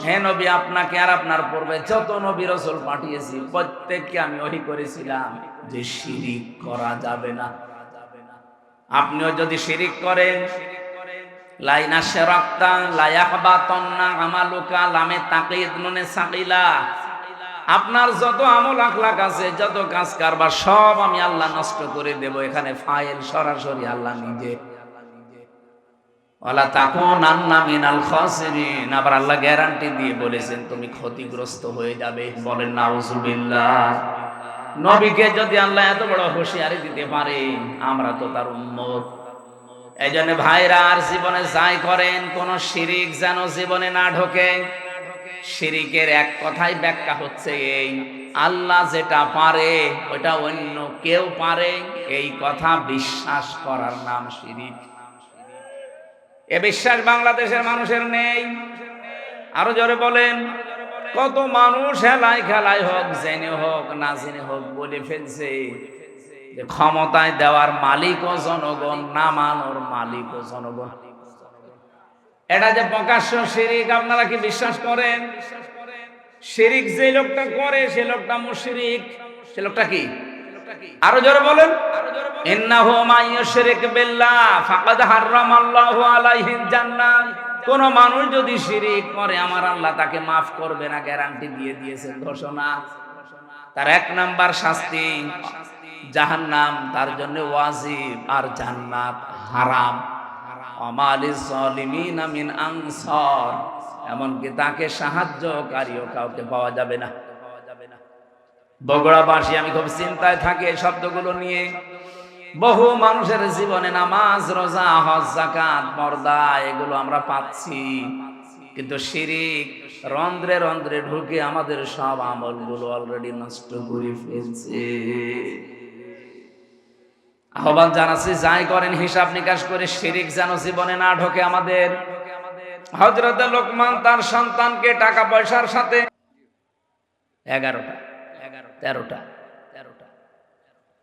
S1: হে নবী, আপনাকে আর আপনার পূর্বে যত নবী রাসূল পাঠিয়েছি প্রত্যেককে আমি ওহী করেছিলাম যে শিরিক করা যাবে না। আপনিও যদি শিরিক করেন, লাইন আশরাকতা লা ইয়াহবাতান্না আমালুকা, লামে তাকিদ নুনে সাকিলা, আপনার যত আমল আখলাক আছে, যত কাজ কারবার সব আমি আল্লাহ নষ্ট করে দেব। এখানে ফাইল সরাসরি আল্লাহ নিজে। ওয়ালা তাকুনান্না মিনাল খাসিরিন, আবার আল্লাহ গ্যারান্টি দিয়ে বলেছেন তুমি ক্ষতিগ্রস্ত হয়ে যাবে। বলেন নাউজুবিল্লাহ। নবীকে যদি আল্লাহ এত বড় হুঁশিয়ারি দিতে পারে, আমরা তো তার উম্মত। এই জন্য ভাইরা, আর জীবনে যাই করেন, কোন শিরিক যেন জীবনে না ঢোকে। শিরিকের এক কথাই ব্যাখ্যা হচ্ছে এই, আল্লাহ যেটা পারে ওটা অন্য কেউ পারে, এই কথা বিশ্বাস করার নাম শিরিক। এ বিশ্বাস বাংলাদেশের মানুষের নেই। আরো জোরে বলেন। কত মানুষ হেলায় খেলায় হোক, জেনে হোক না জেনে হোক, বলে ফেলছে যে ক্ষমতায় দেওয়ার মালিকও জনগণ, নামানোর মালিকও জনগণ। এটা যে প্রকাশ্য শিরিক, আপনারা কি বিশ্বাস করেন? শিরিক যে লোকটা করে সে লোকটা মুশরিক। সে লোকটা কি? আরো জোরে বলেন। ইন্নাহু মাইয়ুশরিক বিল্লাহ ফাকাদ হারামাল্লাহু আলাইহিল জান্নাহ। কোন মানুষ যদি শিরিক করে, আমার আল্লাহ তাকে মাফ করবে না, গ্যারান্টি দিয়ে দিয়েছেন, ঘোষণা। তার 1 নাম্বার শাস্তি জাহান্নাম, তার জন্য ওয়াজিব, আর জান্নাত হারাম। আমালিজ জালিমিনা মিন আনসার, এমনকি তাকে সাহায্যকারীও কাউকে পাওয়া যাবে না। বগুড়াবাসী, আমি খুব চিন্তায় থাকি এই শব্দগুলো নিয়ে। বহু মানুষের জীবনে নামাজ, রোজা, হজ, যাকাত, পর্দা এগুলো আমরা পাচ্ছি, কিন্তু শিরিক রন্ধ্রে রন্ধ্রে ঢুকে আমাদের সব আমলগুলো অলরেডি নষ্ট করে ফেলছে। আহ্বান জানাচ্ছি, যাই করেন হিসাব নিকাশ করে, শিরিক যেন জীবনে না ঢোকে আমাদের। হযরত লোকমান তার সন্তানকে টাকা পয়সার সাথে 11টা 13টা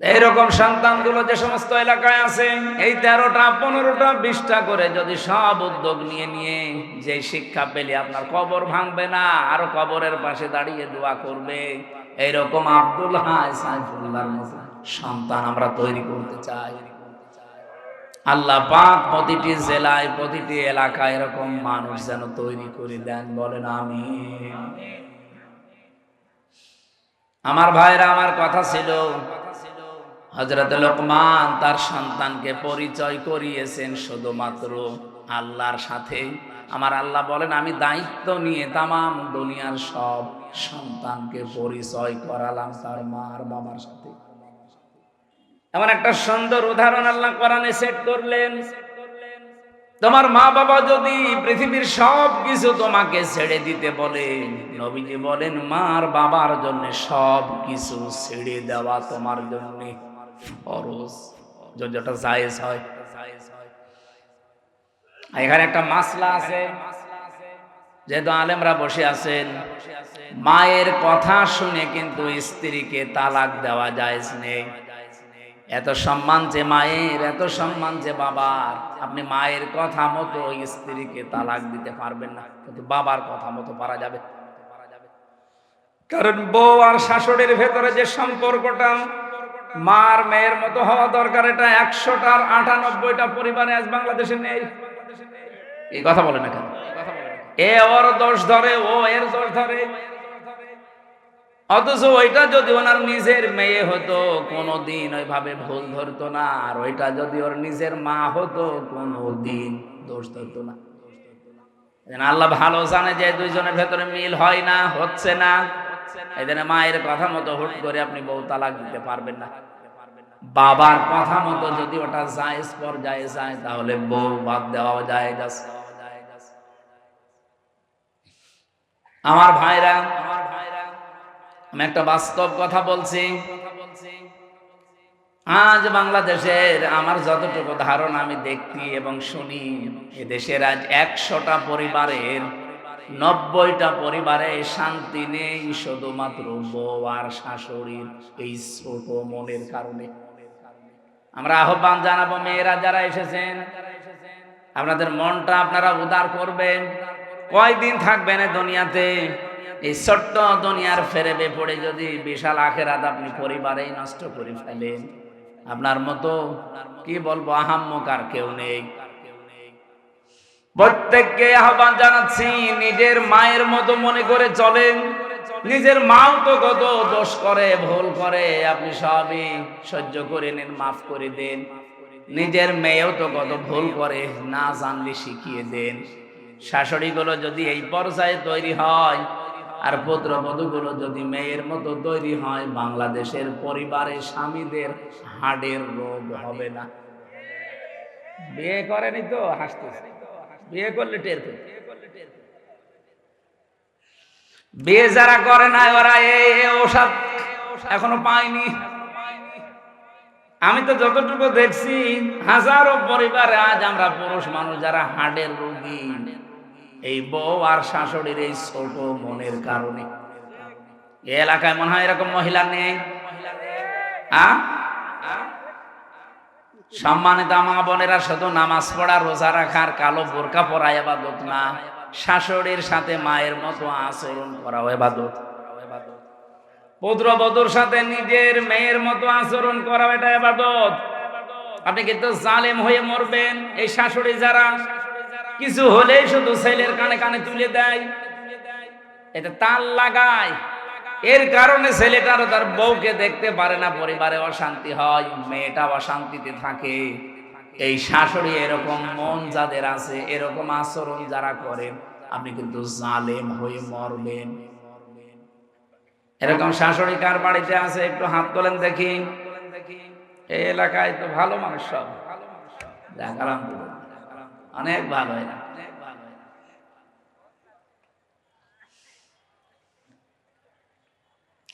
S1: এইরকম সন্তানগুলো যে সমস্ত এলাকায় আছে, এই 13টা 15টা 20টা করে যদি সব উদ্যোগ নিয়ে নিয়ে যে শিক্ষা পেলে আপনার কবর ভাঙবে না, আরো কবরের পাশে দাঁড়িয়ে দোয়া করবে, এইরকম আব্দুল হাই সাইফুল্লাহর মতো সন্তান আমরা তৈরি করতে চাই। আল্লাহ পাক প্রতিটি জেলায়, প্রতিটি এলাকায় এরকম মানুষ যেন তৈরি করে দেন। বলেন আমিন। আমার ভাইরা, আমার কথা ছিল, হযরত লোকমান তার সন্তানকে পরিচয় করিয়েছেন শুধুমাত্র আল্লাহর সাথে। আমার আল্লাহ বলেন, আমি দায়িত্ব নিয়ে তামাম দুনিয়ার সব সন্তানকে পরিচয় করালাম তার মা আর বাবার সাথে। এমন একটা সুন্দর উদাহরণ আল্লাহ কোরআনে সেট করলেন। তোমার মা বাবা যদি পৃথিবীর সব কিছু তোমাকে ছেড়ে দিতে বলে, নবীজি বলেন মার বাবার জন্য সব কিছু ছেড়ে দেওয়া তোমার জন্য ফরজ, যেটা জায়েজ হয়। এখানে একটা মাসলা আছে, যেহেতু আলেমরা বসে আছেন, মায়ের কথা শুনে কিন্তু স্ত্রীকে তালাক দেওয়া জায়েজ নেই। এত সম্মান যে মায়ের, এত সম্মান যে বাবার, আপনি মায়ের কথা মতো স্ত্রীকে তালাক দিতে পারবেন না, কিন্তু বাবার কথা মতো পারা যাবে। কারণ বউ আর শাশুড়ির ভেতরে যে সম্পর্কটা মার মেয়ের মতো হওয়া দরকার, এটা 100টার 98টা পরিবারে আজ বাংলাদেশে নেই। এই কথা বলে না কেন? এ ওর দোষ ধরে, ও এর দোষ ধরে। অথচ ওইটা যদি ওনার নিজের মেয়ে হতো, কোনোদিন ওইভাবে ভুল ধরতো না। আর ওইটা যদি ওর নিজের মা হতো, কোনোদিন দোষ ধরতো না। আল্লাহ ভালো জানে যে দুইজনের ভেতরে মিল হয় না, হচ্ছে না। এই জন্য মায়ের কথা মতো হুট করে আপনি বউ তালাক দিতে পারবেন না। বাবার কথা মতো যদি ওটা জায়েজ পর্যায়ে যায়, তাহলে বউ বাদ দেওয়া যায়। আমার ভাইরা, আমি একটা বাস্তব কথা বলছি। আজ বাংলাদেশের আমার যতটুকু ধারণা আমি দেখি এবং শুনি, এদেশের আজ 100টা পরিবারের 90টা পরিবারে শান্তি নেই, শুধুমাত্র বউ আর শাশুড়ির এই ছোট মনের কারণে। আমরা আহ্বান জানাবো, মেয়েরা যারা এসেছেন, আপনাদের মনটা আপনারা উদার করবেন। কয়দিন থাকবেন এই দুনিয়াতে? এই ছোট্ট দুনিয়ার ফেরেবে পড়ে যদি বিশাল আখেরাত আপনি পরিবারেই নষ্ট করে ফেলেন, আপনার মতো কি বলবো আহাম্মক আর কেউ নেই। প্রত্যেককে আহ্বান জানাচ্ছি, নিজের মায়ের মতো মনে করে চলেন। নিজের মাও তো কত দোষ করে, ভুল করে, আপনি সবই সহ্য করে নেন, মাফ করে দেন। নিজের মেয়েও তো কত ভুল করে, না জানলে শিখিয়ে দেন। শাশুড়ি গুলো যদি এই পর্যায়ে তৈরি হয়, আর পুত্রবধূ গুলো যদি মেয়ের মতো তৈরি হয়, বাংলাদেশের পরিবারে স্বামীদের হাড়ের রোগ হবে না। বিয়ে করেনি তো হাসতেছে, বিয়ে করলে টের পেত। বিয়ে যারা করে না ওরা ওসব এখনো পায়নি। আমি তো যতটুকু দেখছি, হাজারো পরিবারে আজ আমরা পুরুষ মানুষ যারা হার্টের রোগী, এই বউ আর শাশুড়ির এই ছোট মনের কারণে। এই এলাকায় মনে হয় এরকম মহিলা নেই। সম্মানিত মা বোনেরা, শুধু নামাজ পড়া, রোজা রাখার, কালো বোরকা পরা ইবাদত না, শাশুড়ির সাথে মায়ের মতো আচরণ করা ইবাদত। পুত্রবধূর সাথে নিজের মেয়ের মতো আচরণ করা, এটা ইবাদত। আপনি কিন্তু জালেম হয়ে মরবেন। এই শাশুড়ি যারা কিছু হলেই শুধু ছেলের কানে কানে তুলে দেয়, এটা তাল লাগায়, এর কারণে ছেলেটারও তার বউকে দেখতে পারে না, পরিবারে অশান্তি হয়, মেয়েটা অশান্তিতে থাকে। এই শাশুড়ি এরকম মন যাদের আছে, এরকম আচরণ যারা করেন, আপনি কিন্তু জালেম হয়ে মরবেন। এরকম শাশুড়ি কার বাড়িতে আছে একটু হাত তোলেন দেখি। এই এলাকায় তো ভালো মানুষ, সব দেখালাম, অনেক ভালো।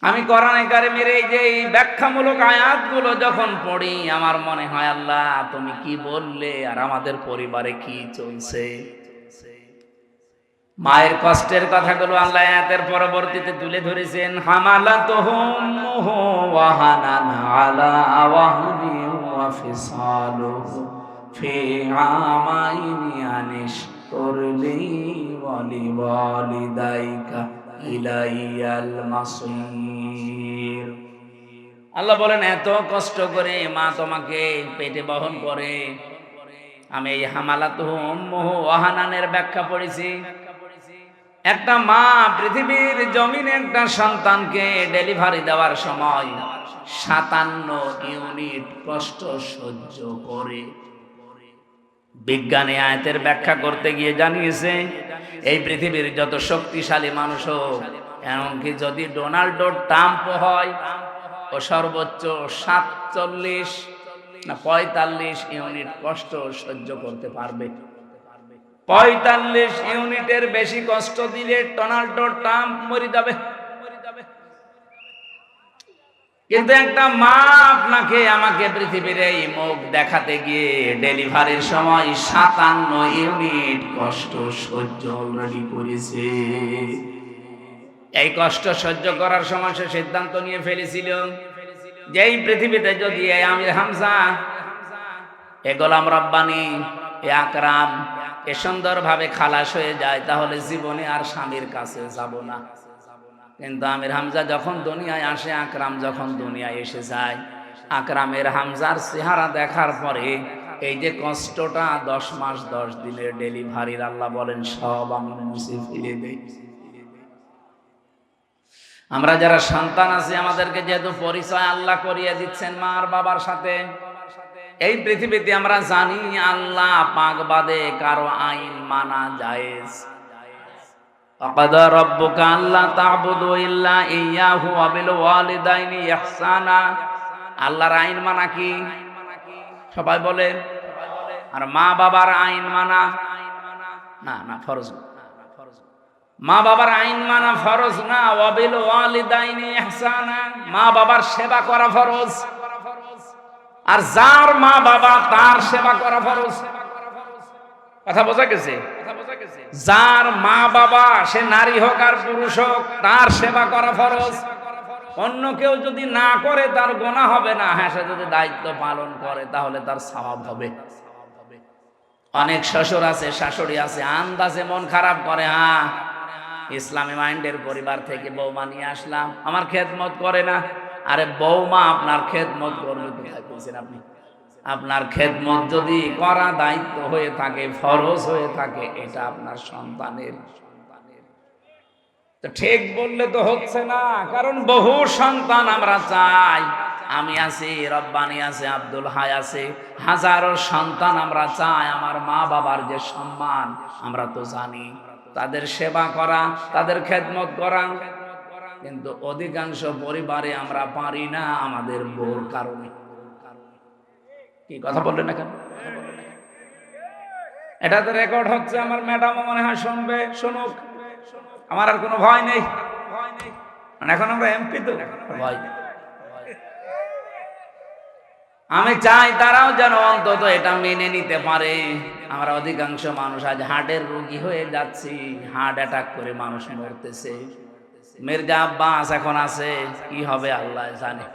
S1: আমি কোরআনে কারিমের এই যে ব্যাখ্যামূলক আয়াতগুলো যখন পড়ি, আমার মনে হয় আল্লাহ তুমি কি বললে আর আমাদের পরিবারে কি চলছে। মায়ের কষ্টের কথাগুলো আল্লাহ আয়াতের পরবর্তীতে তুলে ধরেছেন। হামালাতুহুম উম্মুহু ওয়াহানান আলা ওয়াহনি ওয়া ফিসালুহু ফি আমাইনি আনিশকুর লি ওয়া লিওয়ালিদাইকা ইলাইয়াল মাসির। আল্লাহ বলেন, এত কষ্ট করে মা তোমাকে পেটে বহন করে। আমি এই হামালাতুহুম উম্মুহু ওয়াহানানের ব্যাখ্যা পড়েছি। একটা মা পৃথিবীর জমিনে একটা সন্তানকে ডেলিভারি দেওয়ার সময় 57 ইউনিট কষ্ট সহ্য করে। বিজ্ঞানী আয়াতের ব্যাখ্যা করতে গিয়ে জানিয়েছে, এই পৃথিবীর যত শক্তিশালী মানুষ হোক, এমনকি যদি ডোনাল্ড ট্রাম্প হয়, ও সর্বোচ্চ 47 না 45 ইউনিট কষ্ট সহ্য করতে পারবে। 45 ইউনিটের বেশি কষ্ট দিলে ডোনাল্ড ট্রাম্প মরে যাবে। কিন্তু একটা মা আপনাকে আমাকে পৃথিবীর এই মুখ দেখাতে গিয়ে ডেলিভারির সময় 57 ইউনিট কষ্ট সহ্য অলরেডি করেছে। এই কষ্ট সহ্য করার সময় সে সিদ্ধান্ত নিয়ে ফেলেছিল যে এই পৃথিবীতে যদি এই আমির হামজা, এ গোলাম রব্বানী, এ আকরাম এ সুন্দরভাবে খালাস হয়ে যায়, তাহলে জীবনে আর স্বামীর কাছে যাব না। কিন্তু আমির হামজা যখন দুনিয়ায় আসে, আকরাম যখন দুনিয়ায় এসে যায়, আকরামের হামজার চেহারা দেখার পরে এই যে কষ্টটা 10 মাস 10 দিনের ডেলিভারির, আল্লাহ বলেন সব আমি মুছে ফেলে দেই। আমরা যারা সন্তান আছি, আমাদেরকে যেহেতু পরিচয় আল্লাহ করিয়ে দিচ্ছেন মা আর বাবার সাথে, এই পৃথিবীতে আমরা জানি আল্লাহ পাক বাদে কারো আইন মানা জায়েজ। ওয়াকাদা রাব্বুকা আল্লা তা'বুদু ইল্লা ইয়্যাহু ওয়া বিল ওয়ালিদাইনি ইহসানা। আল্লাহর আইন মানা কি? সবাই বলে। আর মা বাবার আইন মানা না, না ফরজ না। মা বাবার আইন মানা ফরজ না। ওয়া বিল ওয়ালিদাইনি ইহসানা, মা বাবার সেবা করা ফরজ। আর যার মা বাবা তার সেবা করা ফরজ। কথা বোঝা গেছে? যার মা বাবা, সে নারী হোক আর পুরুষ হোক, তার সেবা করা ফরজ। অন্য কেউ যদি না করে তার গুনাহ হবে না। হ্যাঁ, সে যদি দায়িত্ব পালন করে তাহলে তার সওয়াব হবে। অনেক শ্বশুর আছে, শাশুড়ি আছে, আন্দাজে মন খারাপ করে, হ্যাঁ ইসলামী মাইন্ডের পরিবার থেকে বৌমা নিয়ে আসলাম, আমার খেদমত করে না। আরে বৌমা আপনার খেদমত করবে কোথায় পেয়েছেন আপনি? আপনার খেদমত যদি করা দায়িত্ব হয়ে থাকে, ফরজ হয়ে থাকে, এটা আপনার সন্তানের। তো ঠিক বললে তো হচ্ছে না, কারণ বহু সন্তান আমরা চাই। আমি আছি, রব্বানি আছে, আব্দুল হাই আছে, হাজারো সন্তান আমরা চাই। আমার মা বাবার যে সম্মান আমরা তো জানি, তাদের সেবা করা, তাদের খেদমত করা, কিন্তু অধিকাংশ পরিবারে আমরা পারি না আমাদের বউর কারণে। কি কথা বললেন না কেন? এটা তো রেকর্ড হচ্ছে, আমার ম্যাডামও মনে হয় শুনবে, শুনুক, আমার আর কোনো ভয় নেই। এখন আমরা এমপি তো ভয়। আমি চাই তারাও যেন অন্তত এটা মেনে নিতে পারে। আমরা অধিকাংশ মানুষ আজ হার্টের রোগী হয়ে যাচ্ছি, হার্ট অ্যাটাক করে মানুষ মরতেছে। মির্জা আব্বাস এখন আছে, কি হবে আল্লাহ জানে,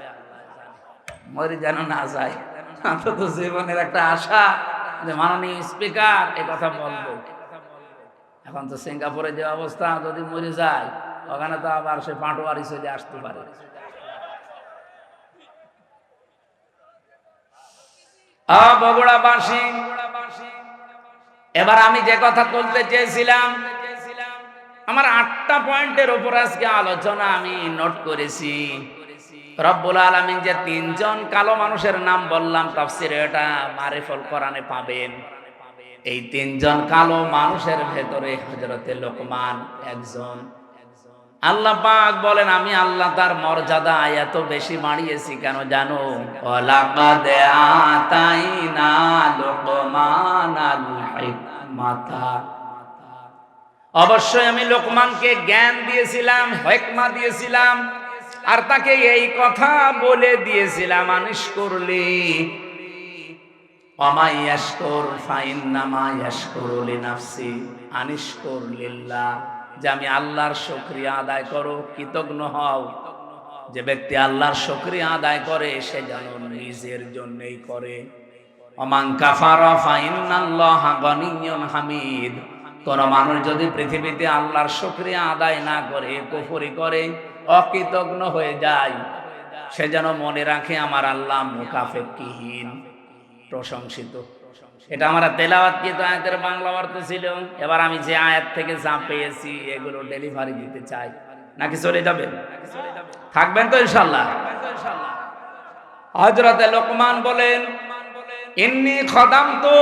S1: মরি যেন না যায়। অন্তত জীবনের একটা আশা যে মাননীয় স্পিকার এ কথা বলবো। এখন তো সিঙ্গাপুরে যে অবস্থা, যদি মরে যায় ওখানে তো আবার সে পাটোয়ারি চলে আসতে পারে। বগুড়াবাসী, এবার আমি যে কথা বলতে চেয়েছিলাম, আমার 8টা পয়েন্টের উপর আজকে আলোচনা আমি নোট করেছি। রব্বুল আলামিন যে 3জন কালো মানুষের নাম বললাম তাফসিরে, এটা মারিফুল কোরআনে পাবেন। এই 3জন কালো মানুষের ভেতরে হযরতে লোকমান একজন। আল্লাহ পাক বলেন, আমি আল্লাহ তার মর্যাদা এত বেশি বাড়িয়েছি কেন জানো? ওয়ালাকাদ আতাইনা লোকমানাল হিকমাতা, অবশ্যই আমি লোকমানকে জ্ঞান দিয়েছিলাম, হিকমা দিয়েছিলাম, আর তাকে এই কথা বলে দিয়েছিলাম, আনিশ করলি ওয়া মা ইয়াশকুর ফাইন্নামা ইয়াশকুরু লিনাফসি, আনিশ করলিল্লাহ, যে আমি আল্লাহর শুকরিয়া আদায় করো, কৃতজ্ঞ হও। যে ব্যক্তি আল্লাহর শুকরিয়া আদায় করে সে যেন নিজের জন্যই করে। ওমান কাফারা ফাইন্নাল্লাহা গনিয়্যুন হামিদ, কোন মানুষ যদি পৃথিবীতে আল্লাহর শুকরিয়া আদায় না করে, কুফরি করে, অকৃতজ্ঞ হয়ে যায়, সে যেন মনে রাখে আমার আল্লাহ মুকাফেকিহীন, প্রশংসিত। এটা আমরা তেলাওয়াতকৃত আয়াতের বাংলা অর্থ ছিল। এবার আমি যে আয়াত থেকে যা পেয়েছি এগুলো ডেলিভারি দিতে চাই, নাকি চলে যাবেন? থাকবেন তো ইনশাআল্লাহ? হযরতে লোকমান বলেন, ইন্নী খাদামতু,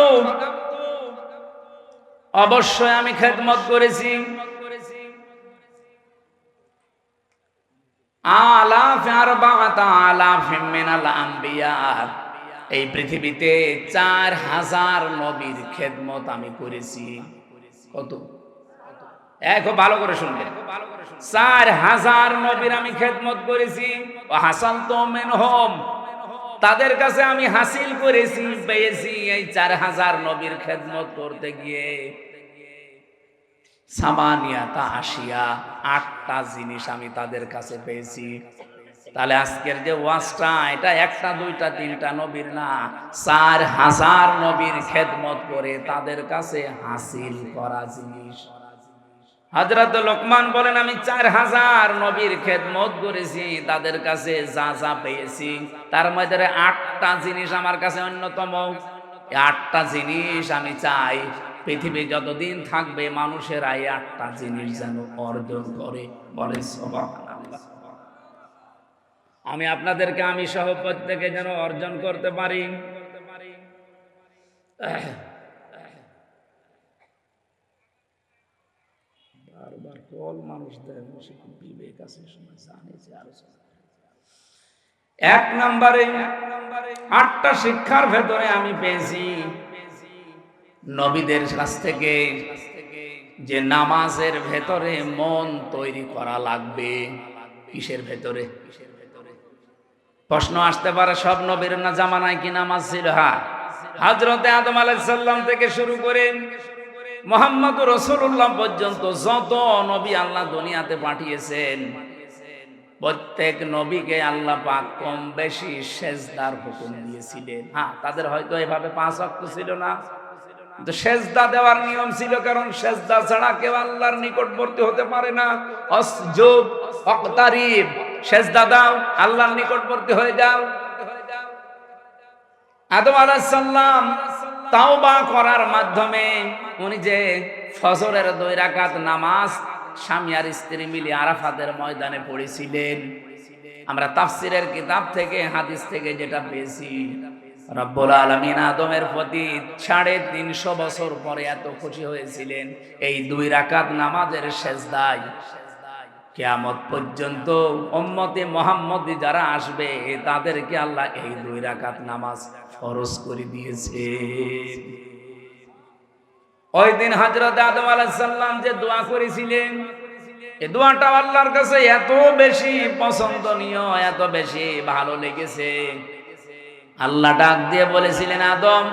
S1: অবশ্যই আমি খেদমত করেছি, আলাফ আরবাআতা আলাফিম মিনাল আম্বিয়া, এই পৃথিবীতে 4000 নবীর খেদমত আমি করেছি। কত? খুব ভালো করে শুনবেন, 4000 নবীর আমি খেদমত করেছি। ওয়া হাসালতু মিনহুম, তাদের কাছে আমি হাসিল করেছি, পেয়েছি এই 4000 নবীর খেদমত করতে গিয়ে সামানিয়াতা আশিয়া, 8টা জিনিস আমি তাদের কাছে পেয়েছি। তাহলে আজকের যে ওয়াজটা, এটা 1টা 2টা 3টা নবীর না, 4000 নবীর খেদমত করে তাদের কাছে হাসিল করা জিনিস। হযরত লোকমান বলেন, আমি 4000 নবীর খেদমত করেছি, তাদের কাছে যা যা পেয়েছি তার মধ্যে 8টা জিনিস আমার কাছে অন্যতম। 8টা জিনিস আমি চাই পৃথিবী যতদিন থাকবে মানুষেরা এই 8টা জিনিস যেন অর্জন করে। বলে সুবহানাল্লাহ। আমি আপনাদেরকে, আমি সহ প্রত্যেকে যেন অর্জন করতে পারি। বারবার কল মানুষ দেয়, বিবেক আছে, জানিয়েছে আলোচনা। 1 নম্বরে 8টা শিক্ষার ভেতরে আমি পেয়েছি নবীদের কাছ থেকে যে নামাজের ভেতরে মন তৈরি করা লাগবে। কিসের ভেতরে? প্রশ্ন আসতে পারে, সব নবীর না জামানায় কি নামাজ ছিল? হ্যাঁ, হযরতে আদম আলাইহিস সালাম থেকে শুরু করে মুহাম্মদুর রাসূলুল্লাহ পর্যন্ত যত নবী আল্লাহ দুনিয়াতে পাঠিয়েছেন, প্রত্যেক নবীকে আল্লাহ পাক কম বেশি সেজদার হুকুম দিয়েছিলেন। হ্যাঁ, তাদের হয়তো এভাবে 5 ওয়াক্ত ছিল না, কিন্তু সেজদা দেওয়ার নিয়ম ছিল, কারণ সেজদা ছাড়া কেউ আল্লাহর নিকটবর্তী হতে পারে না। আসজুদ ওয়াক্তারিব, সেজদা দাও, আল্লাহর নিকটবর্তী হয়ে যাও। আদম আলাইহিস সালাম তাওবা করার মাধ্যমে উনি যে ফজরের 2 রাকাত নামাজ স্বামী আর স্ত্রী মিলে আরাফাতের ময়দানে পড়েছিলেন। আমরা তাফসিরের কিতাব থেকে হাদিস থেকে যেটা পেয়েছি, রব্বুল আলামিন আদমের প্রতি 350 বছর পরে এত খুশি হয়েছিলেন এই 2 রাকাত নামাজের সেজদায়। কিয়ামত পর্যন্ত উম্মতে মুহাম্মদী যারা আসবে তাদেরকে আল্লাহ এই 2 রাকাত নামাজ ফরজ করে দিয়েছে। ওই দিন হযরত আদম আলাইহিস সালাম যে দোয়া করেছিলেন, এই দোয়াটা আল্লাহর কাছে এত বেশি পছন্দনীয়, এত বেশি ভালো লেগেছে, আল্লাহ ডাক দিয়ে বলেছিলেন, আদম,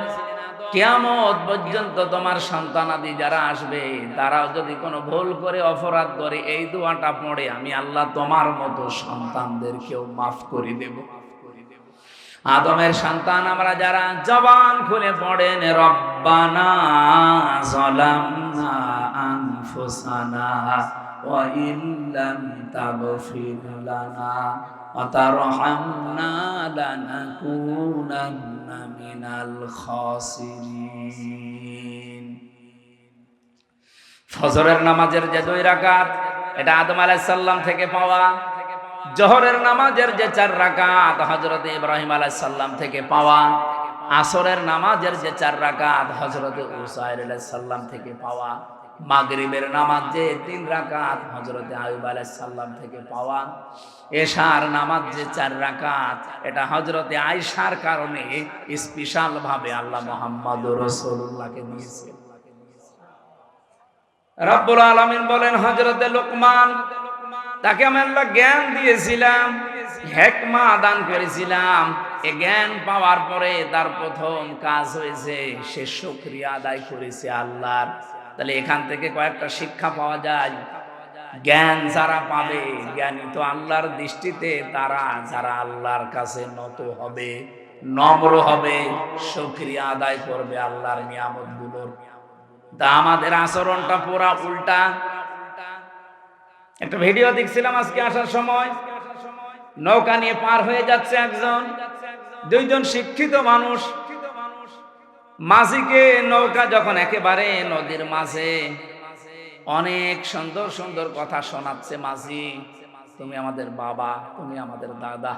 S1: কিয়ামত পর্যন্ত তোমার সন্তানাদি যারা আসবে তারাও যদি কোনো ভুল করে অপরাধ করে এই দোয়াটা পড়ে আমি আল্লাহ তোমার মতো সন্তানদেরকেও মাফ করে দেব। আদমের সন্তান আমরা যারা জবান খুলে পড়েন, রব্বানা যালামনা আনফুসানা ওয়া ইল্লাম তাগফির লানা ওয়া তারহামনা লানাকুনান্না মিনাল খাসিরিন। ফজরের নামাজের যে 2 রাকাত, এটা আদম আলাইহিস সালাম থেকে পাওয়া। জোহরের নামাজের যে 4 রাকাত, হযরত ইব্রাহিম আলাইহিস সালাম থেকে পাওয়া। আসরের নামাজের যে 4 রাকাত, হযরত উসাইর আলাইহিস সালাম থেকে পাওয়া। মাগরিবের নামাজ যে 3 রাকাত, হযরত আইয়ুব আলাইহিস সালাম থেকে পাওয়া। এশার নামাজ যে 4 রাকাত, এটা হযরত আয়েশার কারণে স্পেশাল ভাবে আল্লাহ মুহাম্মদুর রাসূলুল্লাহকে দিয়েছে। রব্বুল আলামিন বলেন, হযরত লোকমান, তাকে আমি আল্লাহ জ্ঞান দিয়েছিলাম, হিকমা দান করেছিলাম। এই জ্ঞান পাওয়ার পরে তার প্রথম কাজ হয়েছে সে শুকরিয়া আদায় করেছে আল্লাহর। তাহলে এখান থেকে কয়েকটা শিক্ষা পাওয়া যায়। জ্ঞান যারা পাবে, জ্ঞানী তো আল্লাহর দৃষ্টিতে তারা যারা আল্লাহর কাছে নত হবে, নম্র হবে, শুকরিয়া আদায় করবে আল্লাহর নিয়ামতগুলোর। তা আমাদের আচরণটা পুরা উল্টা। একটা ভিডিও দেখছিলাম আজকে আসার সময়, নৌকা নিয়ে পার হয়ে যাচ্ছে একজন, 2 জন শিক্ষিত মানুষ। মাঝিকে নৌকা যখন একেবারে নদীর মাঝে, অনেক সুন্দর সুন্দর কথা শোনাচ্ছে মাঝি, তুমি আমাদের বাবা, তুমি আমাদের দাদা,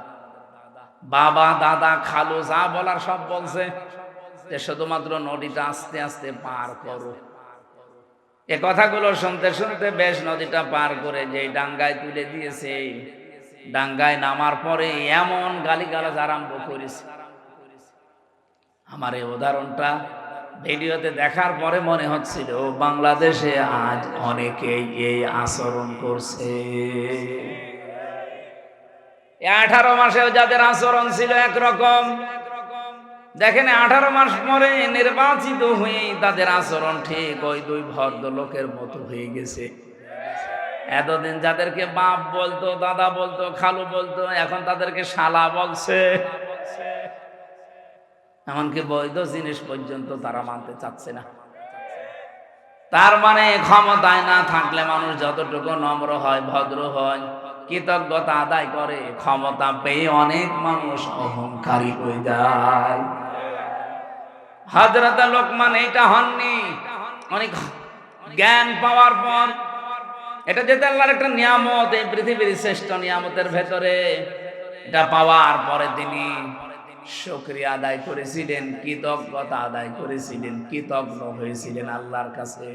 S1: বাবা দাদা খালু যা বলার সব বলছে, যে শুধুমাত্র নদীটা আস্তে আস্তে পার করো। এ কথাগুলো শুনতে শুনতে বেশ নদীটা পার করে যেই ডাঙ্গায় তুলে দিয়েছে, ডাঙ্গায় নামার পরে এমন গালিগালাজ আরম্ভ করেছে। আমার এই উদাহরণটা ভিডিওতে দেখার পরে মনে হচ্ছিল বাংলাদেশে আজ অনেকেই এই আচরণ করছে। 18 মাসেও যাদের আচরণ ছিল একরকম, দেখেন 18 মাস পরে নির্বাচিত হয়ে তাদের আচরণ ঠিক ওই 2 ভদ্রলোকের মতো হয়ে গেছে। এতদিন যাদেরকে বাপ বলতো, দাদা বলতো, খালু বলতো, এখন তাদেরকে শালা বলছে। এমনকি বৈধ জিনিস পর্যন্ত তারা মানতে চাচ্ছে না। তার মানে ক্ষমতায় না থাকলে মানুষ যতটুকু নম্র হয়, ভদ্র হয়, কৃতজ্ঞতা আদায় করে, ক্ষমতা পেয়ে অনেক মানুষ অহংকারী হয়ে যায়। হযরত লোকমান এইটা হননি। অনেক জ্ঞান পাওয়ার পর, এটা যেতে আল্লাহর একটা নিয়ামত, এই পৃথিবীর শ্রেষ্ঠ নিয়ামতের ভেতরে, এটা পাওয়ার পরে তিনি শুকরিয়া আদায় করেছিলেন, কৃতজ্ঞতা আদায় করেছিলেন, কৃতজ্ঞ হয়েছিলেন আল্লাহর কাছে।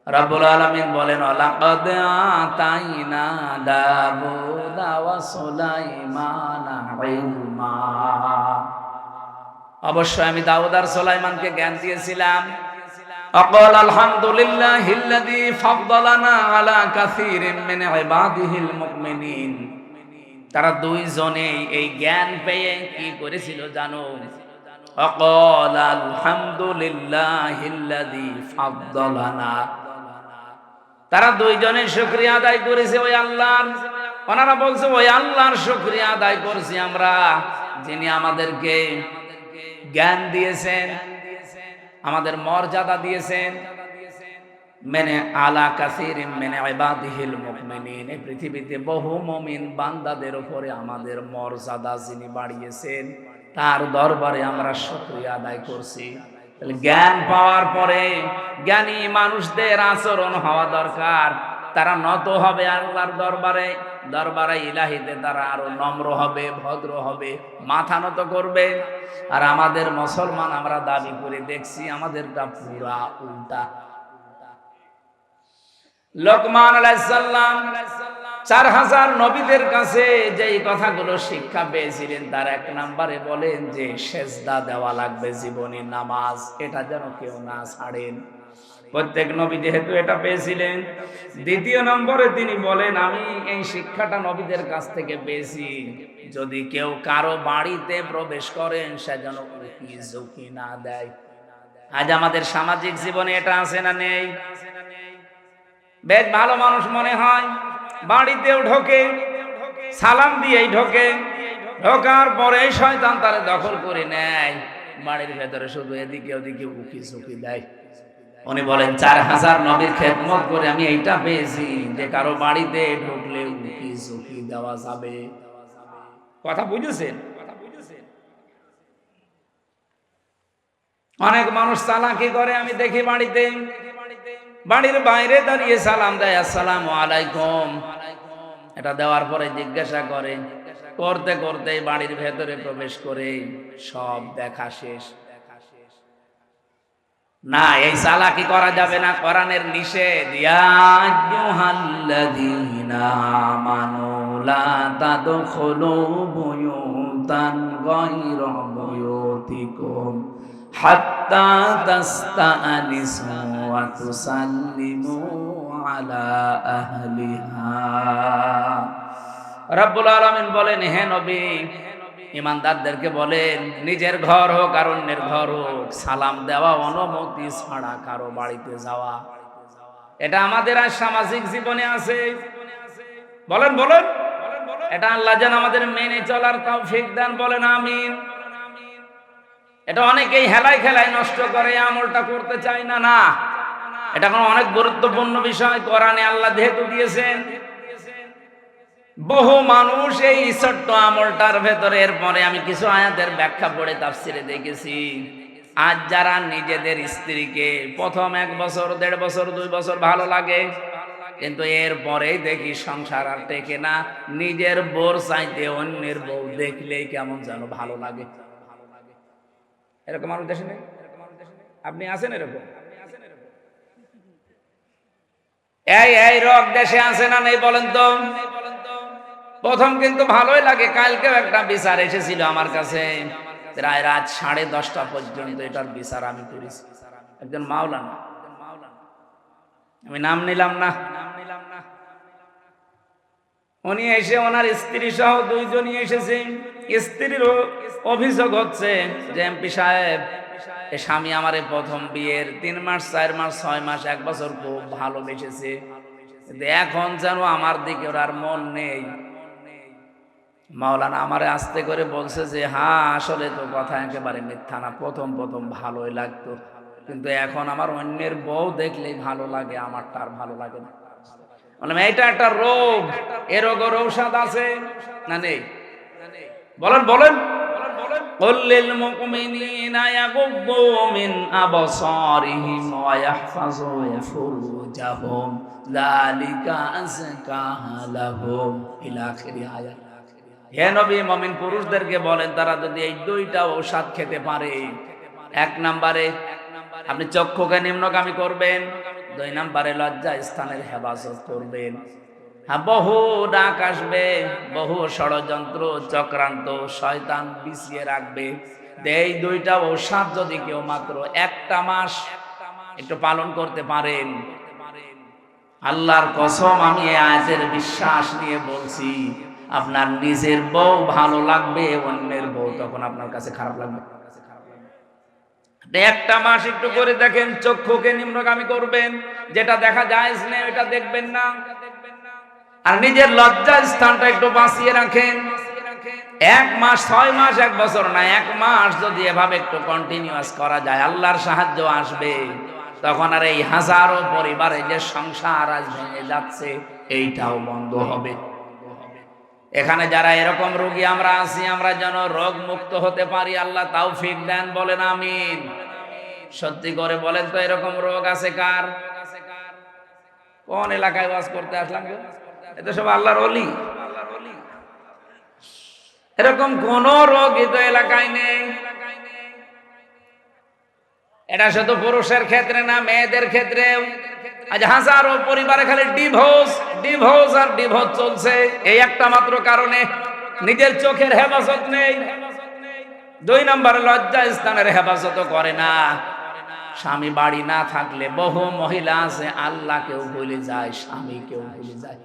S1: রব্বুল আলামিন বলেন, লাকাদ আতাইনা দাউদা ওয়া সুলাইমানা ইলমা। অবশ্যই আমি দাউদ আর সুলাইমানকে জ্ঞান দিয়েছিলাম। আকাল আলহামদুলিল্লাহিল্লাযী ফাদ্দালানা আলা কাসীরিন মিন ইবাদিহিল মুমিনিন। তারা 2 জনেই এই জ্ঞান পেয়ে কি করেছিল জানো? আকাল আলহামদুলিল্লাহিল্লাযী ফাদ্দালানা। তারা 2 জনে শুকরিয়া আদায় করেছে ওই আল্লাহর। ওনারা বলছে ওই আল্লাহর শুকরিয়া আদায় করছি আমরা, যিনি আমাদেরকে জ্ঞান দিয়েছেন, আমাদের মর্যাদা দিয়েছেন। মেনে আলা কাসীরিন মিন ইবাদিহিল মুমিনিন, এই পৃথিবীতে বহু মুমিন বান্দাদের উপরে আমাদের মর্যাদা যিনি বাড়িয়েছেন, তার দরবারে আমরা শুকরিয়া আদায় করছি। জ্ঞান পাওয়ার পরে জ্ঞানী মানুষদের আচরণ হওয়া দরকার তারা নত হবে আল্লাহর দরবারে, দরবারে ইলাহিতে তারা আরো নম্র হবে, ভদ্র হবে, মাথা নত করবে। আর আমাদের মুসলমান আমরা দাবি করে দেখছি আমাদেরটা পুরা উল্টা। লোকমান আলাইহিস সালাম 4000 নবীদের কাছে যেই কথাগুলো শিক্ষা পেয়েছিলেন তার এক নম্বরে বলেন যে সেজদা দেওয়া লাগবে, জীবনী নামাজ, এটা যেন কেউ না ছাড়েন। প্রত্যেক নবী যেহেতু এটা পেয়েছিলেন। দ্বিতীয় নম্বরে তিনি বলেন আমি এই শিক্ষাটা নবীদের কাছ থেকে পেয়েছি, যদি কেউ কারো বাড়িতে প্রবেশ করেন সে যেন উকি ঝুঁকি না দেয়। আজ আমাদের সামাজিক জীবনে এটা আছে না নেই? বেশ ভালো মানুষ মনে হয়, বাড়িতেও ঢোকে, সালাম দিয়েই ঢোকে, ঢোকার পরে শয়তান তারে দখল করে নেয়, বাড়ির ভেতরে শুধু এদিকে ওদিকে উকি ঝুঁকি দেয়। উনি বলেন 4000 নবীর খেদমত করে আমি এইটা পেয়েছি যে কারো বাড়িতে ঢুকলে উকি ঝুঁকি দেওয়া যাবে। কথা বুঝেছেন? অনেক মানুষ চালাকি করে, আমি দেখি বাড়িতে, বাড়ির বাইরে দাঁড়িয়ে সালাম দেয় আসসালামু আলাইকুম, এটা দেওয়ার পরে জিজ্ঞাসা করে, করতে করতে বাড়ির ভেতরে প্রবেশ করে সব দেখা শেষ। না, এই চালাকি করা যাবে না, কোরআনের নিষেধ। ইয়া আইয়ুহাল্লাযীনা আমানু লা তাদখুলু বুয়ুতান গায়রা বুয়ুতিকুম হাত্তা তাস্তানিসু ওয়া তুসাল্লিমু আলা আহলিহা। রব্বুল আলামিন বলেন, হে নবী, ইমানদারদেরকে বলেন নিজের ঘর হোক আর অন্যের ঘর হোক, সালাম দেওয়া অনুমতি ছাড়া কারো বাড়িতে যাওয়া, এটা আমাদের আর সামাজিক জীবনে আছে। বলেন বলেন, এটা আল্লাহ যেন আমাদের মেনে চলার তৌফিক দেন, বলেন আমিন। এটা অনেকেই হেলায় খেলায় নষ্ট করে, আমলটা করতে চায় না। না, এটা কোনো অনেক গুরুত্বপূর্ণ বিষয়, কোরআনে আল্লাহ যেহেতু দিয়েছেন। বহু মানুষ এই ছোট্ট আমলটার ভেতরে, এরপরে আমি কিছু আয়াতের ব্যাখ্যা পড়ে তাফসিরে দেখেছি, আজ যারা নিজেদের স্ত্রীকে প্রথম 1 বছর 1.5 বছর 2 বছর ভালো লাগে, কিন্তু এরপরেই দেখি সংসার আর টেকে না, নিজের বউর চাইতে অন্যের বউ দেখলেই কেমন যেন ভালো লাগে। এরকম মানুষ দেশে নেই? আপনি আছেন এরকম? এই রোগ দেশে আছে না নেই বলেন তো? প্রথম কিন্তু ভালোই লাগে। কালকেও একটা বিচার এসেছিল আমার কাছে, প্রায় রাত 10:30 পর্যন্ত এটার বিচার আমি করেছি। একজন মাওলানা, আমি নাম নিলাম না, উনি এসে ওনার স্ত্রী সহ 2 জনই এসেছে। স্ত্রীর অভিযোগ হচ্ছে যে এমপি সাহেব, এ স্বামী আমারে প্রথম বিয়ের 3 মাস 4 মাস 6 মাস 1 বছর খুব ভালোবেসেছে, কিন্তু এখন যেন আমার দিকে ওর আর মন নেই। মাওলানা আমারে আস্তে করে বলছে যে হ্যাঁ আসলে তো কথা একেবারে মিথ্যা না, প্রথম প্রথম ভালোই লাগতো, কিন্তু এখন আমার অন্যের বউ দেখলেই ভালো লাগে, আমারটা আর ভালো লাগে না। বললাম এইটা একটা রোগ, এ রোগের ঔষধ আছে না নেই? বলেন বলেন। قل للمؤمنين يغضوا من أبصارهم ويحفظوا فروجهم ذلك أزكى لهم إلى آخر آية। হে নবী, মুমিন পুরুষদেরকে বলেন তারা যদি এই 2টা ঔষধ খেতে পারে, 1 নম্বরে আপনি চক্ষুকে নিম্নগামী করবেন, 2 নম্বরে লজ্জা স্থানের হেফাজত করবেন। বহু ডাক আসবে, বহু ষড়যন্ত্র চক্রান্ত শয়তান বিছিয়ে রাখবে। এই 2টা ঔষধ যদি কেউ মাত্র 1টা মাস একটু পালন করতে পারেন, আল্লাহর কসম আমি এই আয়াতের বিশ্বাস নিয়ে বলছি, আপনার নিজের বউ ভালো লাগবে, অন্যের বউ তখন আপনার কাছে খারাপ লাগবে। 1টা মাস একটু করে দেখেন, চক্ষুকে নিম্নগামী করবেন, যেটা দেখা যায় না এটা দেখবেন না, আর নিজের লজ্জা স্থানটা একটু বাঁচিয়ে রাখেন। 1 মাস 6 মাস 1 বছর না, 1 মাস যদি এভাবে একটু কন্টিনিউয়াস করা যায়, আল্লাহর সাহায্য আসবে। তখন আর এই হাজারো পরিবারে যে সংসার আজ ভেঙে যাচ্ছে এইটাও বন্ধ হবে। এখানে যারা এরকম রোগী আমরা আছি, আমরা যেন রোগ মুক্ত হতে পারি, আল্লাহ তৌফিক দেন, বলেন আমিন। সত্যি করে বলেন তো এরকম রোগ আছে কার? কোন এলাকায় ওয়াজ করতে আসলাম গো? এটা সব আল্লাহর ওলি। এরকম কোন রোগী তো এলাকায় নেই। এটা শুধু পুরুষের ক্ষেত্রে না, মেয়েদের ক্ষেত্রেও। আজ হাজারো পরিবারে খালি ডিভোর্স ডিভোর্স আর ডিভোর্স চলছে, এই একটা মাত্র কারণে। নিজের চোখের হেফাজত নেই, 2 নম্বরে লজ্জা স্থানের হেফাজত করে না। স্বামী বাড়ি না থাকলে বহু মহিলা আছে আল্লাহকেও ভুলে যায়, স্বামীকেও ভুলে যায়।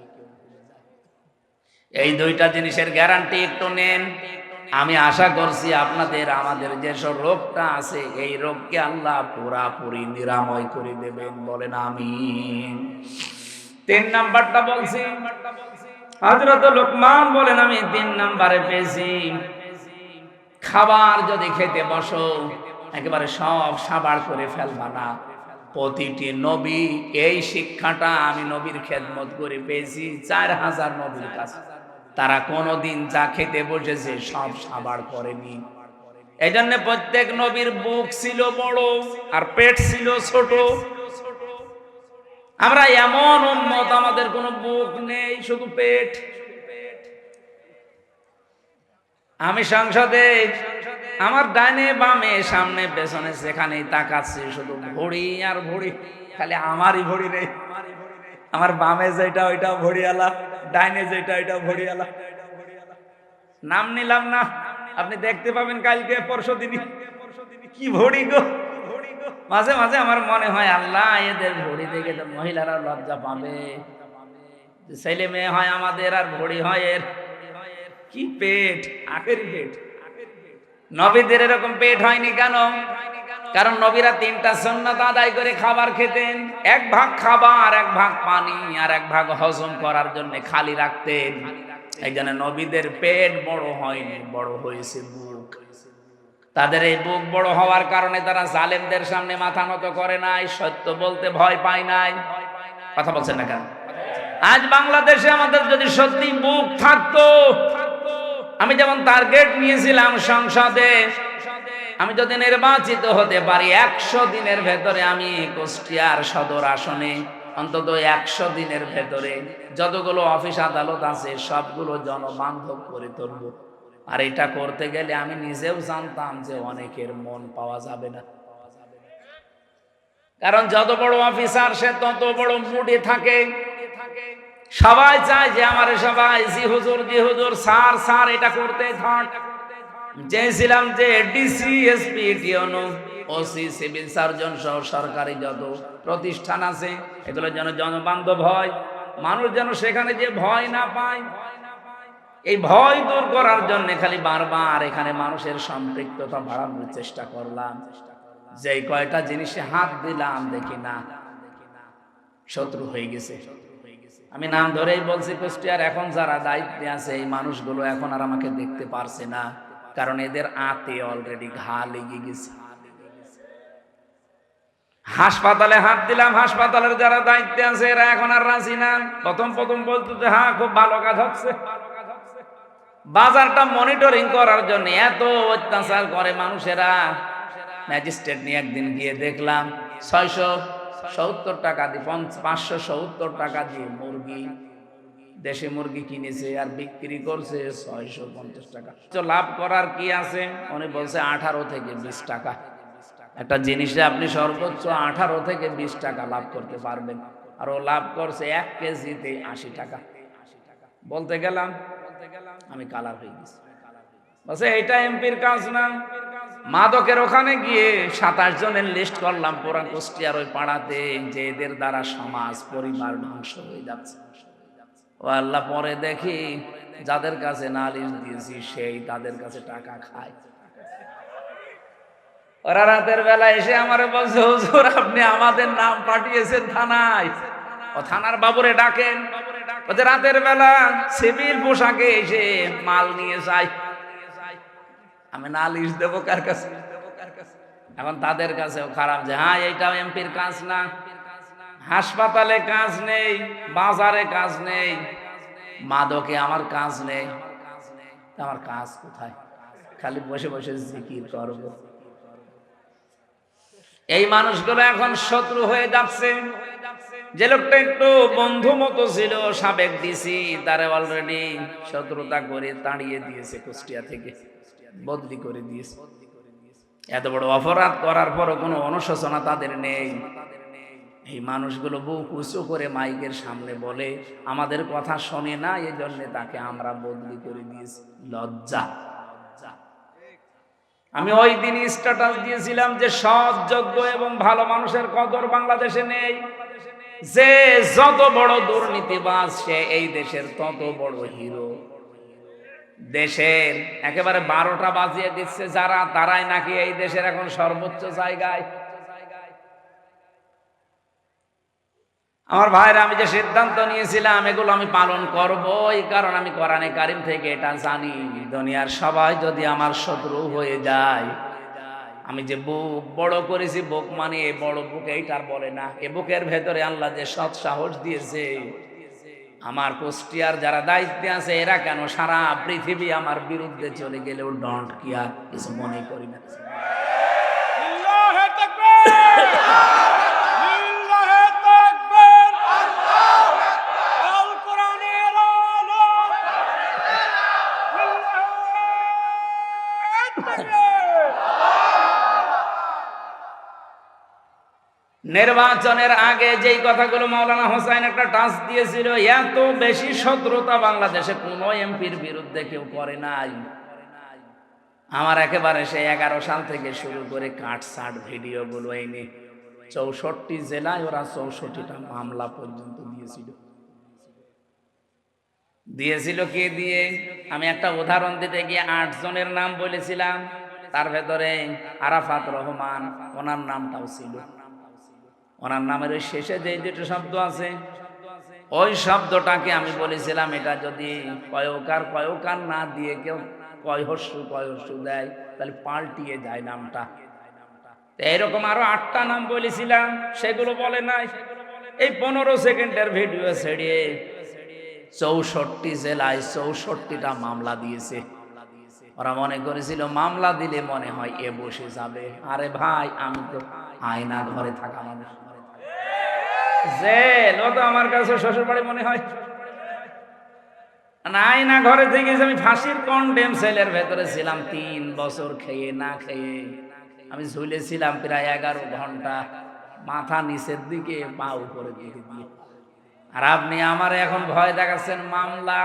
S1: এই 2টা জিনিসের গ্যারান্টি একটু নেন। আমি আশা করছি আপনাদের আমাদের যেসব রোগটা আছে এই রোগকে আল্লাহ পুরাপুরি নিরাময় করে দেবেন, বলেন আমিন। 3 নাম্বারটা বলছি, হযরত লোকমান বলেন আমি 3 নাম্বারে পেয়েছি, খাবার যদি খেতে বসো একেবারে সব সাবাড় করে ফেলবা না। প্রতিটি নবী এই শিক্ষাটা আমি নবীর খেদমত করে পেয়েছি 4000 নবীর কাছে। তারা কোনোদিন যা খেতে বসেছে সব সাবাড় করেনি। এই জন্য প্রত্যেক নবীর বুক ছিল বড় আর পেট ছিল ছোট। আমরা এমন উম্মত, আমাদের কোনো বুক নেই, শুধু পেট। আমি সংসদে আমার ডাইনে বামে সামনে পেছনে যেখানেই তাকাচ্ছি শুধু ভড়ি আর ভড়ি, খালি আমারই ভড়ি নেই। আমার বামে যেটা ওইটা ভড়িয়ালা, ডাইনে যেটা ওইটা ভড়িয়ালা। নাম নিলাম না, আপনি দেখতে পাবেন কালকে পরশু দিনই কি ভড়ি গো। মাঝে মাঝে আমার মনে হয় আল্লাহ এদের ভড়ি দেখে তো মহিলারা লজ্জা পাবে। ছেলে মেয়ে হয় আমাদের আর ভড়ি হয় এর। কি পেট, আখের পেট। নবীদের এরকম পেট হয়নি কেন? কারণ নবীরা 3টা সুন্নাত আদায় করে খাবার খেতেন। 1 ভাগ খাবার, 1 ভাগ পানি, আর 1 ভাগ হজম করার জন্য খালি রাখতেন। এই জন্য নবীদের পেট বড় হয়নি, বড় হয়েছে বুক। তাদের এই বুক বড় হওয়ার কারণে তারা জালেমদের সামনে মাথা নত করে নাই, সত্য বলতে ভয় পায় নাই। কথা বলছেন না কেন? আজ বাংলাদেশে আমাদের যদি সত্যি বুক থাকতো, আমি যেমন টার্গেট নিয়েছিলাম সংসদে, আমি যদি নির্বাচিত হতে পারি 100 দিনের ভেতরে আমি কুষ্টিয়ার সদর আসনে অন্তত 100 দিনের ভেতরে যতগুলো অফিস আদালত আছে সবগুলো জনবান্ধব করে তুলব। আর এটা করতে গেলে আমি নিজেও জানতাম যে অনেকের মন পাওয়া যাবে না। কারণ যত বড় অফিসার সে তত বড় মুডে থাকে। সবাই চায় যে আমার সবাই জি হুজুর জি হুজুর, স্যার স্যার এটা করতে থাক। চেয়েছিলাম যে ডিসি এসপি টিওনো ওসি সিভিল সার্জন সহ সরকারি যত প্রতিষ্ঠান আছে এগুলো যেন জনবান্ধব হয়, মানুষ যেন সেখানে যে ভয় না পায়। এই ভয় দূর করার জন্য খালি বারবার এখানে মানুষের সম্পৃক্ততা বাড়ানোর চেষ্টা করলাম। যে কয়টা জিনিসে হাত দিলাম দেখি না শত্রু হয়ে গেছে। আমি নাম ধরেই বলছি, কুষ্টিয়ার এখন যারা দায়িত্বে আছে এই মানুষগুলো এখন আর আমাকে দেখতে পারছে না, কারণ এদের আতে অলরেডি ঘা লেগে গেছে। হাসপাতালে হাত দিলাম, হাসপাতালের যারা দায়িত্বে আছে এরা এখন আর রাজি না। প্রথম বলতো যে হ্যাঁ খুব ভালো কাজ হচ্ছে। বাজারটা মনিটরিং করার জন্য এত অত্যাচার করে মানুষেরা। ম্যাজিস্ট্রেট নিয়ে একদিন গিয়ে দেখলাম 670 টাকা দিয়ে 570 টাকা দিয়ে মুরগি, দেশি মুরগি কিনেছে আর বিক্রি করছে 650 টাকা। লাভ করার কি আছে? উনি বলছে 18 থেকে 20 টাকা। একটা জিনিসে আপনি সর্বোচ্চ 18 থেকে 20 টাকা লাভ করতে পারবেন, আর ও লাভ করছে 1 কেজিতে 80 টাকা। বলতে গেলাম আমি কালার হয়ে গেছি। বলছে এইটা এমপির কাজ না। মাদকের ওখানে গিয়ে 27 জনের লিস্ট করলাম পুরা কুষ্টিয়ার ওই পাড়াতে, যে এদের দ্বারা সমাজ পরিবার ধ্বংস হয়ে যাচ্ছে। ও আল্লাহ, পরে দেখি যাদের কাছে নালিশ দিয়েছি সেই তাদের কাছে টাকা খায়। ওরা রাতের বেলা এসে আমারে বলছে হুজুর আপনি আমাদের নাম পাঠিয়েছেন থানায়, ও থানার বাবুরে ডাকেন। ওদের রাতের বেলা সিভিল পোশাকে এসে মাল নিয়ে যায়। আমি নালিশ দেবো কার কাছে? এখন তাদের কাছেও খারাপ যে হ্যাঁ এইটাও এমপির কাজ না। হাসপাতালে কাজ নেই, বাজারে কাজ নেই, মাদকে আমার কাজ নেই। আমার কাজ কোথায়? খালি বসে বসে জিকির করবো। এই মানুষগুলো এখন শত্রু হয়ে যাচ্ছে। যে লোকটা একটু বন্ধু মতো ছিল সাবেক ডিসি, তারে অলরেডি শত্রুতা করে তাড়িয়ে দিয়েছে, কুষ্টিয়া থেকে বদলি করে দিয়েছে। এত বড় অপরাধ করার পরও কোনো অনুশোচনা তাদের নেই। এই মানুষগুলো বুক উঁচু করে মাইকের সামনে বলে আমাদের কথা শোনে না, এই জন্য তাকে আমরা বদলি করে দিয়েছি। লজ্জা। আমি ওই দিন স্ট্যাটাস দিয়েছিলাম যে সৎ, যোগ্য এবং ভালো মানুষের কদর বাংলাদেশে নেই। যে যত বড় দুর্নীতিবাজ সে এই দেশের তত বড় হিরো। দেশের একেবারে 12টা বাজিয়ে দিচ্ছে যারা, তারাই নাকি এই দেশের এখন সর্বোচ্চ জায়গায়। আমার ভাইরা, আমি যে সিদ্ধান্ত নিয়েছিলাম এগুলো আমি পালন করব, এই কারণ আমি কোরআনে কারিম থেকে এটা জানি, দুনিয়ার সবাই যদি আমার শত্রু হয়ে যায়, আমি যে বুক বড় করেছি, বুক মানে এই বড় বুক এইটার বলে না, এ বুকের ভেতরে আল্লাহ যে সৎ সাহস দিয়েছে, আমার কুষ্টিয়ার যারা দায়িত্বে আছে এরা কেন সারা পৃথিবী আমার বিরুদ্ধে চলে গেলেও ডন্ট কেয়ার, কিছু মনে করি না। নির্বাচনের আগে যেই কথাগুলো মাওলানা হোসাইন একটা টাচ দিয়েছিল, এত বেশি শত্রুতা বাংলাদেশে কোনো এমপির বিরুদ্ধে কেউ করে নাই। আমার একেবারে সেই 11 সাল থেকে শুরু করে কাটসাট ভিডিওগুলো এনে 64 জেলায় ওরা 64টা মামলা পর্যন্ত দিয়েছিল। কে দিয়ে? আমি একটা উদাহরণ দিতে গিয়ে 8 জনের নাম বলেছিলাম, তার ভেতরে আরাফাত রহমান, ওনার নামটাও ছিল। ওনার নামের ওই শেষে যে দুটো শব্দ আছে, ওই শব্দটাকে আমি বলেছিলাম এটা যদি কয়কার না দিয়ে কেউ কয়হস্যু দেয় তাহলে পাল্টিয়ে যায় নামটা। এরকম আরো 8টা নাম বলেছিলাম, সেগুলো বলে নাই। এই 15 সেকেন্ডের ভিডিও ছেড়ে 64 জেলায় 64টা মামলা দিয়েছে। ওরা মনে করেছিল মামলা দিলে মনে হয় এ বসে যাবে। আরে ভাই, আমি তো আয়না ঘরে থাকা মানুষ, জেল ও তো আমার কাছে শ্বশুর বাড়ি মনে হয় না। আয়না ঘরে থেকে আমি ফাঁসির কন্ডেম সেলের ভেতরে ছিলাম 3 বছর, খেয়ে না খেয়ে আমি ঝুলেছিলাম প্রায় 11 ঘন্টা, মাথা নিচের দিকে পা উপরের দিকে দিয়ে। আর আপনি আমার এখন ভয় দেখাচ্ছেন মামলা।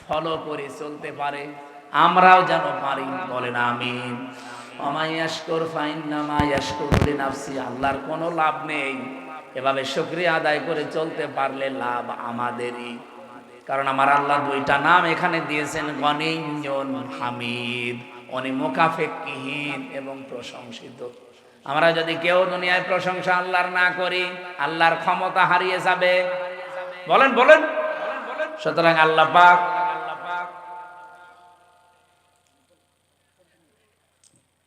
S1: ফলো করে চলতে পারে, আমরাও যেন পারি। বলেন আমিন। অমাইয়াশকুর ফাইন্নামা ইয়াশকুরু লিনাফসি, আল্লাহর কোনো লাভ নেই। এভাবে শুকরিয়া আদায় করে চলতে পারলে লাভ আমাদেরই। কারণ আমার আল্লাহ দুইটা নাম এখানে দিয়েছেন, গনিয়্যুন হামিদ, উনি মুকাফেক্কিহীন এবং প্রশংসিত। আমরা যদি কেউ দুনিয়ায় প্রশংসা আল্লাহর না করি, আল্লাহর ক্ষমতা হারিয়ে যাবে। বলেন বলেন। সুতরাং আল্লাহ পাক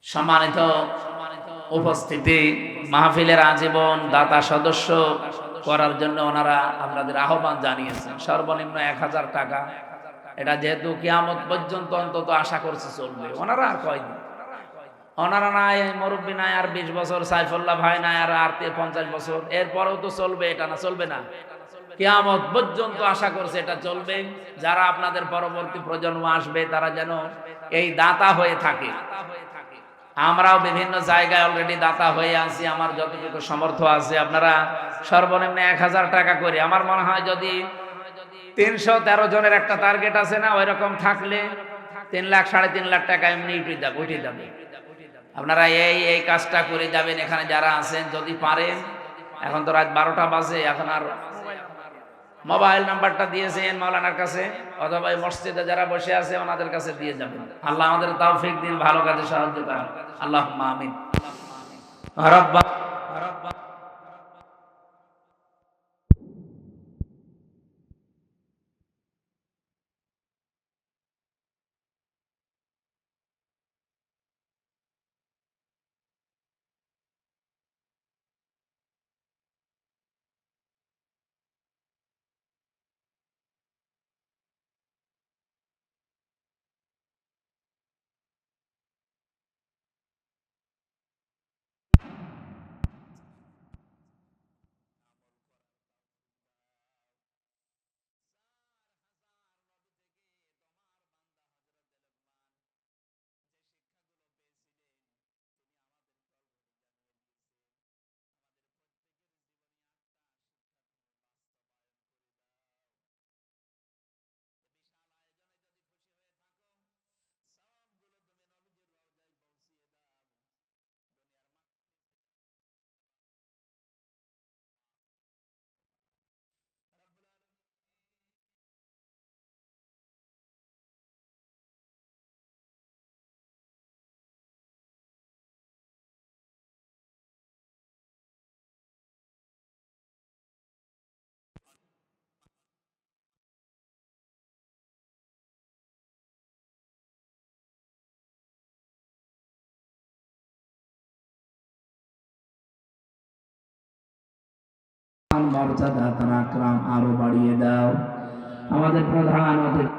S1: সম্মানিত উপস্থিতি, মাহফিলের আজীবন দাতা সদস্য করার জন্য ওনারা আপনাদের আহ্বান জানিয়েছেন। সর্বনিম্ন 1000 টাকা। এটা যেহেতু কিয়ামত পর্যন্ত অন্তত আশা করছে চলবে। ওনারা আর কয়দিন, ওনারা নাই মুরব্বী নাই আর 20 বছর, সাইফুল্লাহ ভাই নাই আর 50 বছর, এরপরেও তো চলবে। এটা না চলবে না, কিয়ামত পর্যন্ত আশা করছে এটা চলবে। যারা আপনাদের পরবর্তী প্রজন্ম আসবে তারা যেন এই দাতা হয়ে থাকে। আমরাও বিভিন্ন জায়গায় অলরেডি দাতা হয়ে আছি, আমার যতটুকু সামর্থ্য আছে। আপনারা সর্বনিম্ন 1000 টাকা করে, আমার মনে হয় যদি 313 জনের একটা টার্গেট আছে না, ওই রকম থাকলে 3 লাখ 3.5 লাখ টাকা এমনি উঠে যাবে। আপনারা এই কাজটা করে যাবেন এখানে যারা আছেন, যদি পারেন। এখন তো রাত 12টা বাজে, এখন আর মোবাইল নাম্বারটা দিয়েছেন মাওলানার কাছে, অথবা এই মসজিদে যারা বসে আছে ওনাদের কাছে দিয়ে যাবেন। আল্লাহ আমাদের তৌফিক দিন, ভালো কাজে সাহায্য করেন। আল্লাহুম্মা আমিন। রব্বা মর্যাদা তার আকরাম আরো বাড়িয়ে দাও। আমাদের প্রধান অতিথি